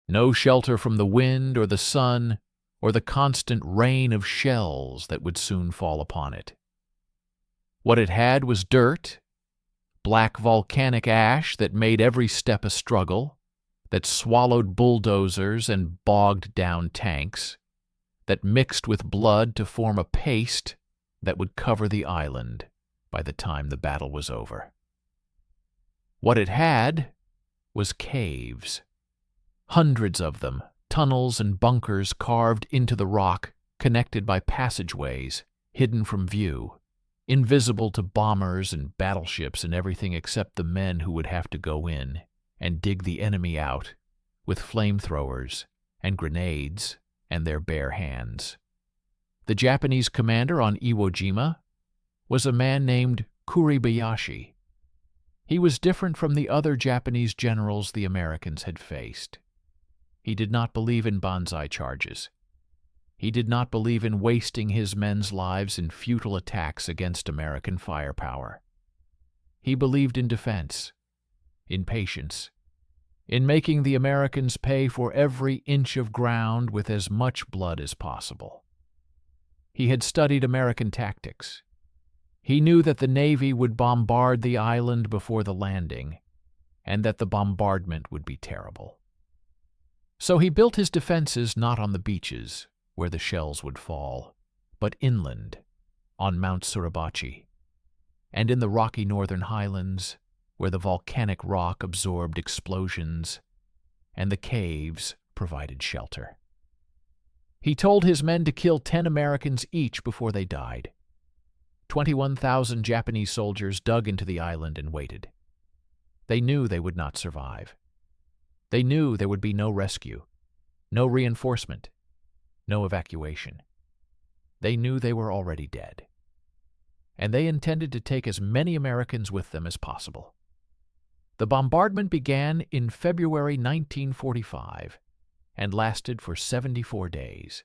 no shelter from the wind or the sun or the constant rain of shells that would soon fall upon it. What it had was dirt, black volcanic ash that made every step a struggle, that swallowed bulldozers and bogged down tanks, that mixed with blood to form a paste that would cover the island by the time the battle was over. What it had was caves, hundreds of them, tunnels and bunkers carved into the rock, connected by passageways, hidden from view, invisible to bombers and battleships and everything except the men who would have to go in and dig the enemy out with flamethrowers and grenades and their bare hands. The Japanese commander on Iwo Jima was a man named Kuribayashi. He was different from the other Japanese generals the Americans had faced. He did not believe in banzai charges. He did not believe in wasting his men's lives in futile attacks against American firepower. He believed in defense. in patience, in making the Americans pay for every inch of ground with as much blood as possible. He had studied American tactics. He knew that the Navy would bombard the island before the landing, and that the bombardment would be terrible. So he built his defenses not on the beaches, where the shells would fall, but inland, on Mount Suribachi, and in the rocky northern highlands, where the volcanic rock absorbed explosions, and the caves provided shelter. He told his men to kill 10 Americans each before they died. 21,000 Japanese soldiers dug into the island and waited. They knew they would not survive. They knew there would be no rescue, no reinforcement, no evacuation. They knew they were already dead. And they intended to take as many Americans with them as possible. The bombardment began in February 1945 and lasted for 74 days.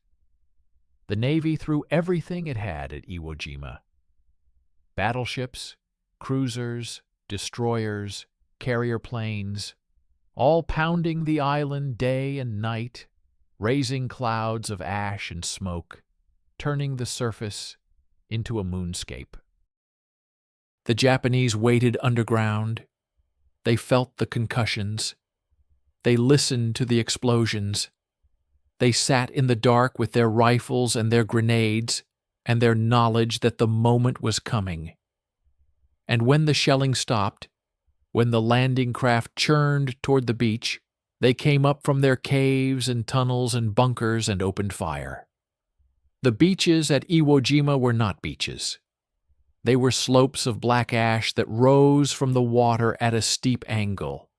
The Navy threw everything it had at Iwo Jima. Battleships, cruisers, destroyers, carrier planes, all pounding the island day and night, raising clouds of ash and smoke, turning the surface into a moonscape. The Japanese waited underground. They felt the concussions. They listened to the explosions. They sat in the dark with their rifles and their grenades and their knowledge that the moment was coming. And when the shelling stopped, when the landing craft churned toward the beach, they came up from their caves and tunnels and bunkers and opened fire. The beaches at Iwo Jima were not beaches. They were slopes of black ash that rose from the water at a steep angle,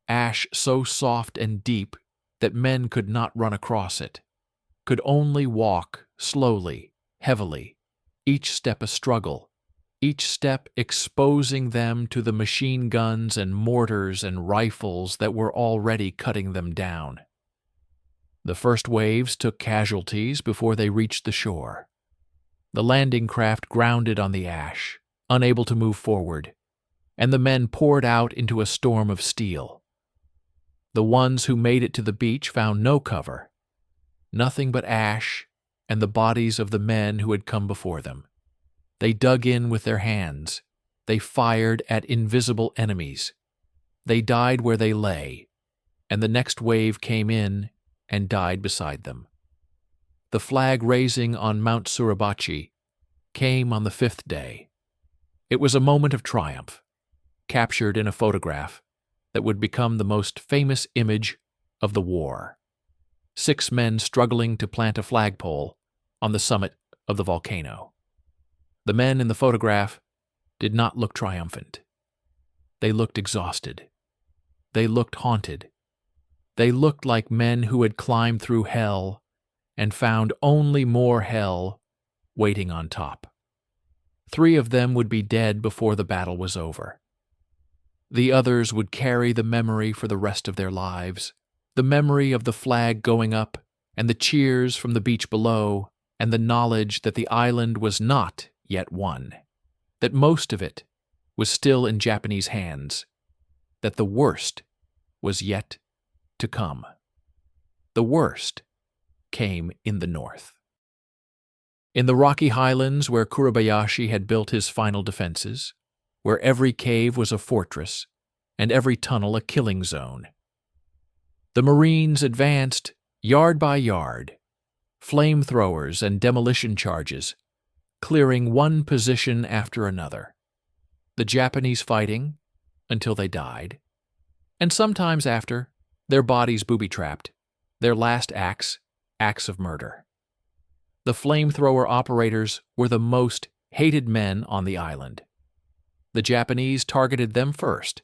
ash so soft and deep that men could not run across it, could only walk slowly, heavily, each step a struggle, each step exposing them to the machine guns and mortars and rifles that were already cutting them down. The first waves took casualties before they reached the shore. The landing craft grounded on the ash, unable to move forward, and the men poured out into a storm of steel. The ones who made it to the beach found no cover, nothing but ash and the bodies of the men who had come before them. They dug in with their hands. They fired at invisible enemies. They died where they lay, and the next wave came in and died beside them. The flag raising on Mount Suribachi came on the 5th day. It was a moment of triumph, captured in a photograph that would become the most famous image of the war. 6 men struggling to plant a flagpole on the summit of the volcano. The men in the photograph did not look triumphant. They looked exhausted. They looked haunted. They looked like men who had climbed through hell and found only more hell waiting on top. 3 of them would be dead before the battle was over. The others would carry the memory for the rest of their lives, the memory of the flag going up and the cheers from the beach below and the knowledge that the island was not yet won, that most of it was still in Japanese hands, that the worst was yet to come. The worst came in the north. In the rocky highlands where Kuribayashi had built his final defenses, where every cave was a fortress and every tunnel a killing zone, the Marines advanced yard by yard, flamethrowers and demolition charges, clearing one position after another, the Japanese fighting until they died, and sometimes after, their bodies booby-trapped, their last acts of murder. The flamethrower operators were the most hated men on the island. The Japanese targeted them first,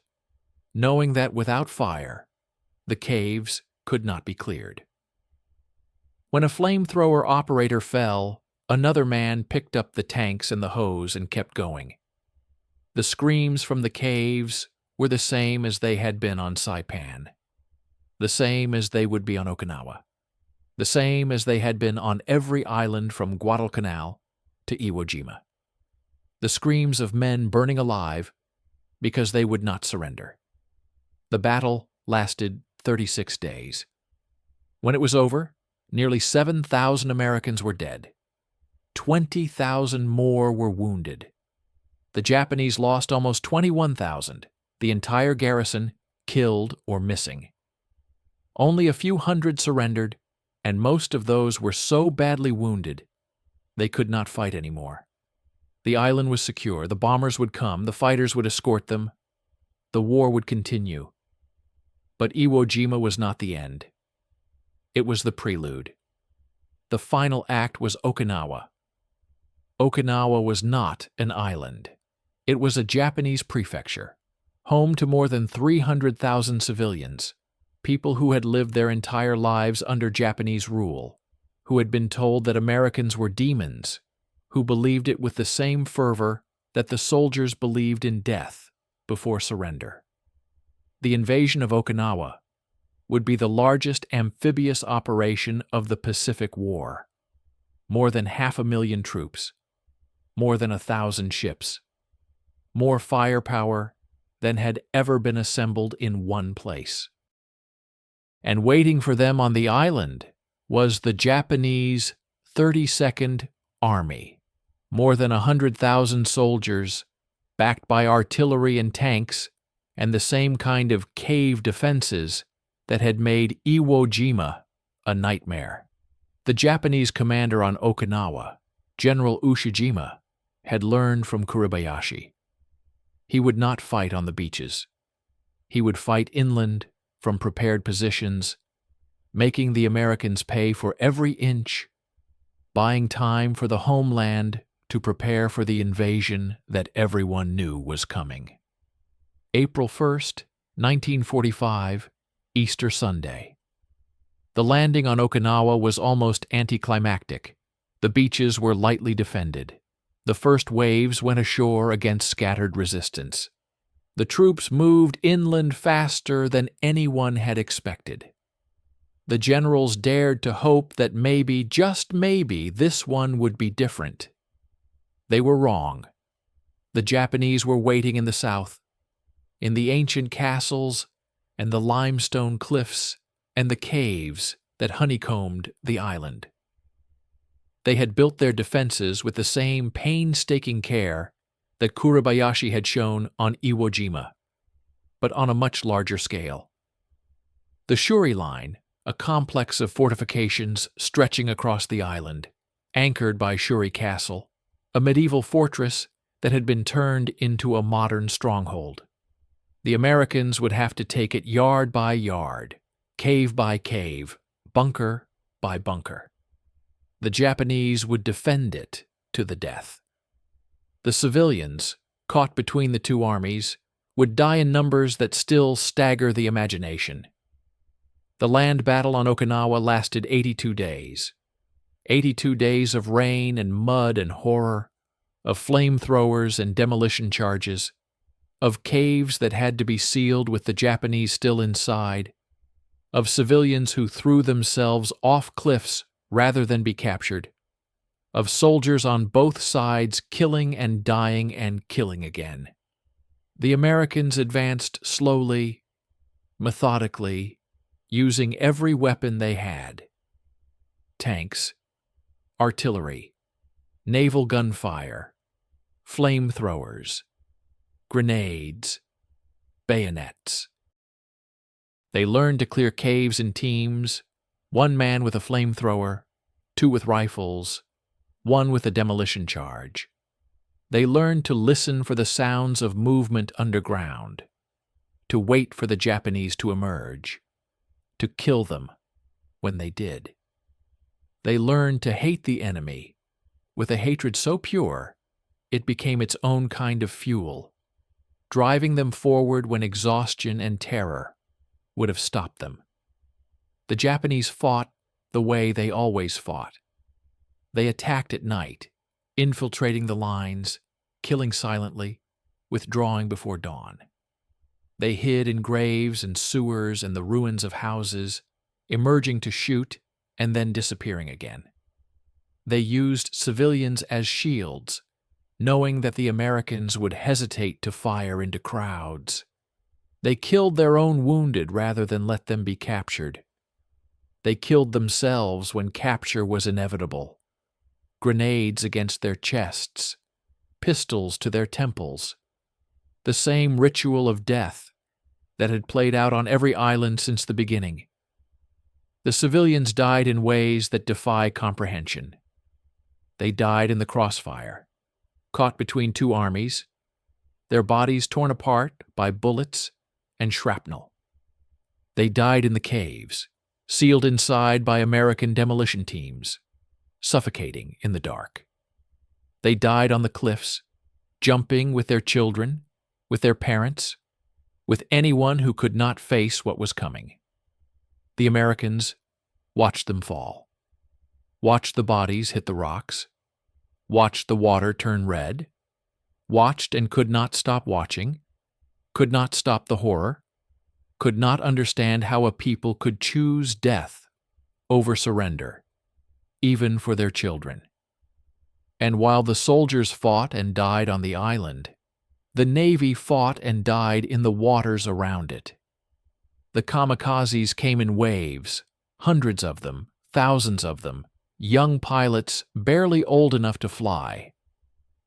knowing that without fire, the caves could not be cleared. When a flamethrower operator fell, another man picked up the tanks and the hose and kept going. The screams from the caves were the same as they had been on Saipan, the same as they would be on Okinawa, the same as they had been on every island from Guadalcanal to Iwo Jima. The screams of men burning alive because they would not surrender. The battle lasted 36 days. When it was over, nearly 7,000 Americans were dead. 20,000 more were wounded. The Japanese lost almost 21,000, the entire garrison killed or missing. Only a few hundred surrendered, and most of those were so badly wounded they could not fight anymore. The island was secure, the bombers would come, the fighters would escort them, the war would continue. But Iwo Jima was not the end. It was the prelude. The final act was Okinawa. Okinawa was not an island. It was a Japanese prefecture, home to more than 300,000 civilians, people who had lived their entire lives under Japanese rule, who had been told that Americans were demons, who believed it with the same fervor that the soldiers believed in death before surrender. The invasion of Okinawa would be the largest amphibious operation of the Pacific War. More than 500,000 troops, more than 1,000 ships, more firepower than had ever been assembled in one place. And waiting for them on the island was the Japanese 32nd Army, more than 100,000 soldiers, backed by artillery and tanks, and the same kind of cave defenses that had made Iwo Jima a nightmare. The Japanese commander on Okinawa, General Ushijima, had learned from Kuribayashi. He would not fight on the beaches. He would fight inland from prepared positions, making the Americans pay for every inch, buying time for the homeland to prepare for the invasion that everyone knew was coming. April 1st, 1945, Easter Sunday. The landing on Okinawa was almost anticlimactic. The beaches were lightly defended. The first waves went ashore against scattered resistance. The troops moved inland faster than anyone had expected. The generals dared to hope that maybe, just maybe, this one would be different. They were wrong. The Japanese were waiting in the south, in the ancient castles and the limestone cliffs and the caves that honeycombed the island. They had built their defenses with the same painstaking care that Kuribayashi had shown on Iwo Jima, but on a much larger scale. The Shuri Line, a complex of fortifications stretching across the island, anchored by Shuri Castle, a medieval fortress that had been turned into a modern stronghold. The Americans would have to take it yard by yard, cave by cave, bunker by bunker. The Japanese would defend it to the death. The civilians, caught between the two armies, would die in numbers that still stagger the imagination. The land battle on Okinawa lasted 82 days. 82 days of rain and mud and horror, of flamethrowers and demolition charges, of caves that had to be sealed with the Japanese still inside, of civilians who threw themselves off cliffs rather than be captured, of soldiers on both sides killing and dying and killing again. The Americans advanced slowly, methodically, using every weapon they had: tanks, artillery, naval gunfire, flamethrowers, grenades, bayonets. They learned to clear caves in teams, one man with a flamethrower, two with rifles, one with a demolition charge. They learned to listen for the sounds of movement underground, to wait for the Japanese to emerge, to kill them when they did. They learned to hate the enemy with a hatred so pure it became its own kind of fuel, driving them forward when exhaustion and terror would have stopped them. The Japanese fought the way they always fought. They attacked at night, infiltrating the lines, killing silently, withdrawing before dawn. They hid in graves and sewers and the ruins of houses, emerging to shoot and then disappearing again. They used civilians as shields, knowing that the Americans would hesitate to fire into crowds. They killed their own wounded rather than let them be captured. They killed themselves when capture was inevitable. Grenades against their chests, pistols to their temples. The same ritual of death that had played out on every island since the beginning. The civilians died in ways that defy comprehension. They died in the crossfire, caught between two armies, their bodies torn apart by bullets and shrapnel. They died in the caves, sealed inside by American demolition teams, suffocating in the dark. They died on the cliffs, jumping with their children, with their parents, with anyone who could not face what was coming. The Americans watched them fall, watched the bodies hit the rocks, watched the water turn red, watched and could not stop watching, could not stop the horror, could not understand how a people could choose death over surrender, even for their children. And while the soldiers fought and died on the island, the Navy fought and died in the waters around it. The kamikazes came in waves, hundreds of them, thousands of them, young pilots barely old enough to fly,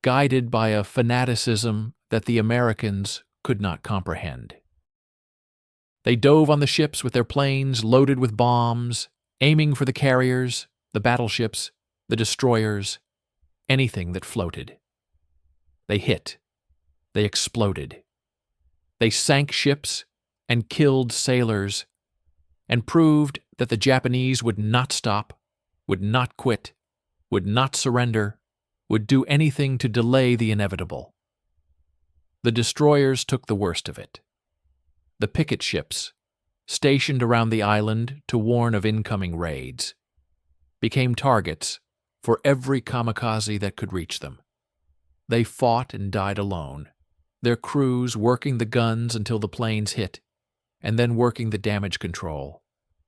guided by a fanaticism that the Americans could not comprehend. They dove on the ships with their planes loaded with bombs, aiming for the carriers, the battleships, the destroyers, anything that floated. They hit. They exploded. They sank ships and killed sailors and proved that the Japanese would not stop, would not quit, would not surrender, would do anything to delay the inevitable. The destroyers took the worst of it. The picket ships, stationed around the island to warn of incoming raids, became targets for every kamikaze that could reach them. They fought and died alone, their crews working the guns until the planes hit, and then working the damage control,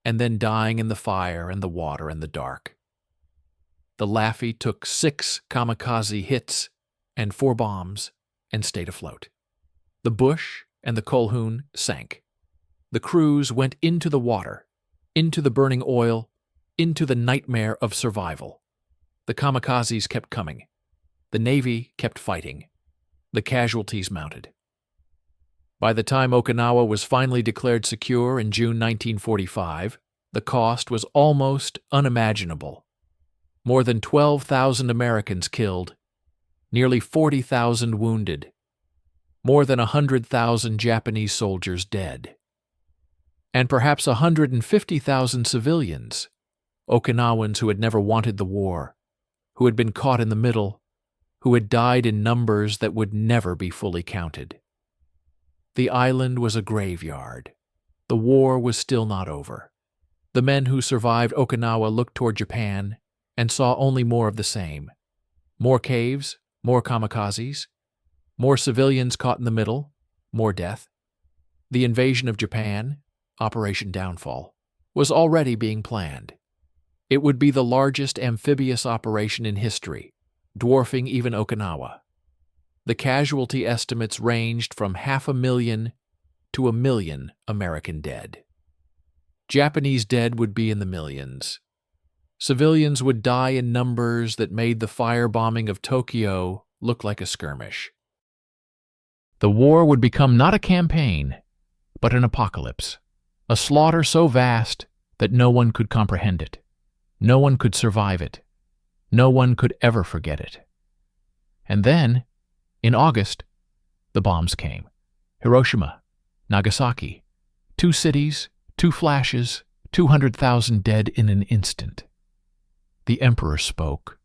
and then dying in the fire and the water and the dark. The Laffey took 6 kamikaze hits and 4 bombs and stayed afloat. The Bush and the Colhoun sank. The crews went into the water, into the burning oil, into the nightmare of survival. The kamikazes kept coming. The Navy kept fighting. The casualties mounted. By the time Okinawa was finally declared secure in June 1945, the cost was almost unimaginable. More than 12,000 Americans killed, nearly 40,000 wounded, more than 100,000 Japanese soldiers dead, and perhaps 150,000 civilians, Okinawans who had never wanted the war, who had been caught in the middle, who had died in numbers that would never be fully counted. The island was a graveyard. The war was still not over. The men who survived Okinawa looked toward Japan and saw only more of the same. More caves, more kamikazes, more civilians caught in the middle, more death. The invasion of Japan, Operation Downfall, was already being planned. It would be the largest amphibious operation in history, dwarfing even Okinawa. The casualty estimates ranged from 500,000 to 1 million American dead. Japanese dead would be in the millions. Civilians would die in numbers that made the firebombing of Tokyo look like a skirmish. The war would become not a campaign, but an apocalypse, a slaughter so vast that no one could comprehend it. No one could survive it. No one could ever forget it. And then, in August, the bombs came. Hiroshima, Nagasaki, 2 cities, 2 flashes, 200,000 dead in an instant. The emperor spoke.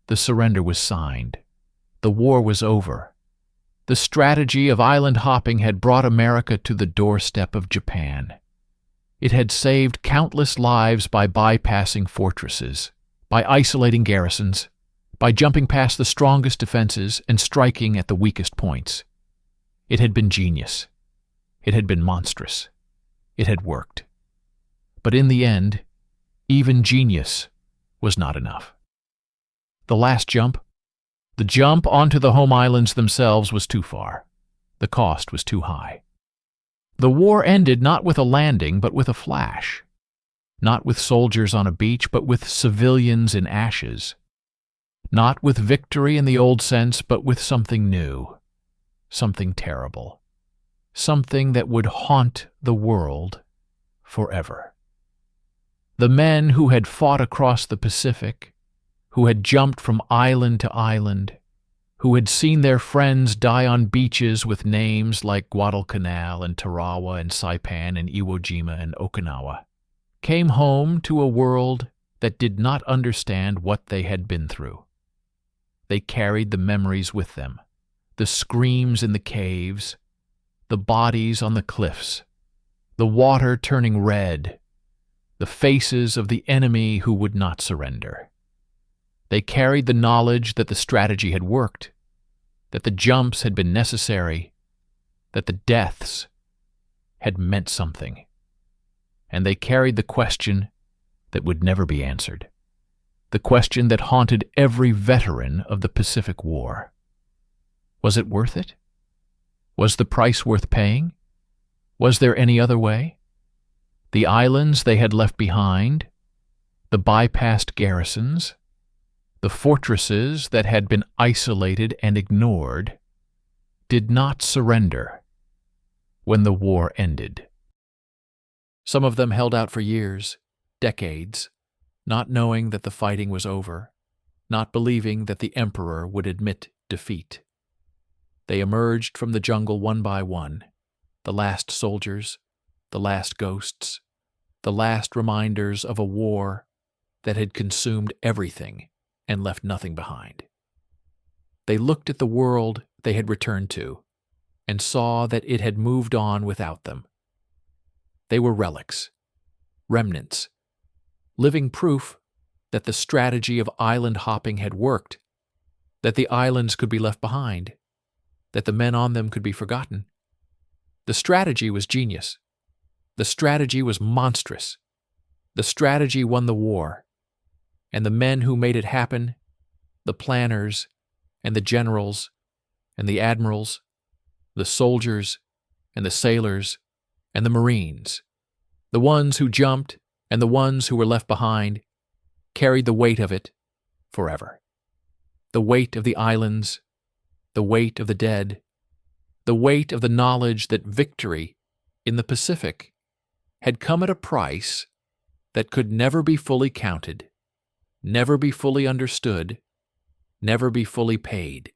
The surrender was signed. The war was over. The strategy of island hopping had brought America to the doorstep of Japan. It had saved countless lives by bypassing fortresses, by isolating garrisons, by jumping past the strongest defenses and striking at the weakest points. It had been genius. It had been monstrous. It had worked. But in the end, even genius was not enough. The last jump, the jump onto the home islands themselves, was too far. The cost was too high. The war ended not with a landing, but with a flash. Not with soldiers on a beach, but with civilians in ashes. Not with victory in the old sense, but with something new, something terrible, something that would haunt the world forever. The men who had fought across the Pacific, who had jumped from island to island, who had seen their friends die on beaches with names like Guadalcanal and Tarawa and Saipan and Iwo Jima and Okinawa, came home to a world that did not understand what they had been through. They carried the memories with them, the screams in the caves, the bodies on the cliffs, the water turning red, the faces of the enemy who would not surrender. They carried the knowledge that the strategy had worked, that the jumps had been necessary, that the deaths had meant something. And they carried the question that would never be answered, the question that haunted every veteran of the Pacific War. Was it worth it? Was the price worth paying? Was there any other way? The islands they had left behind, the bypassed garrisons, the fortresses that had been isolated and ignored, did not surrender when the war ended. Some of them held out for years, decades, not knowing that the fighting was over, not believing that the emperor would admit defeat. They emerged from the jungle one by one, the last soldiers, the last ghosts, the last reminders of a war that had consumed everything and left nothing behind. They looked at the world they had returned to and saw that it had moved on without them. They were relics, remnants, living proof that the strategy of island hopping had worked, that the islands could be left behind, that the men on them could be forgotten. The strategy was genius. The strategy was monstrous. The strategy won the war. And the men who made it happen, the planners and the generals and the admirals, the soldiers and the sailors and the Marines, the ones who jumped and the ones who were left behind, carried the weight of it forever. The weight of the islands, the weight of the dead, the weight of the knowledge that victory in the Pacific had come at a price that could never be fully counted, never be fully understood, never be fully paid.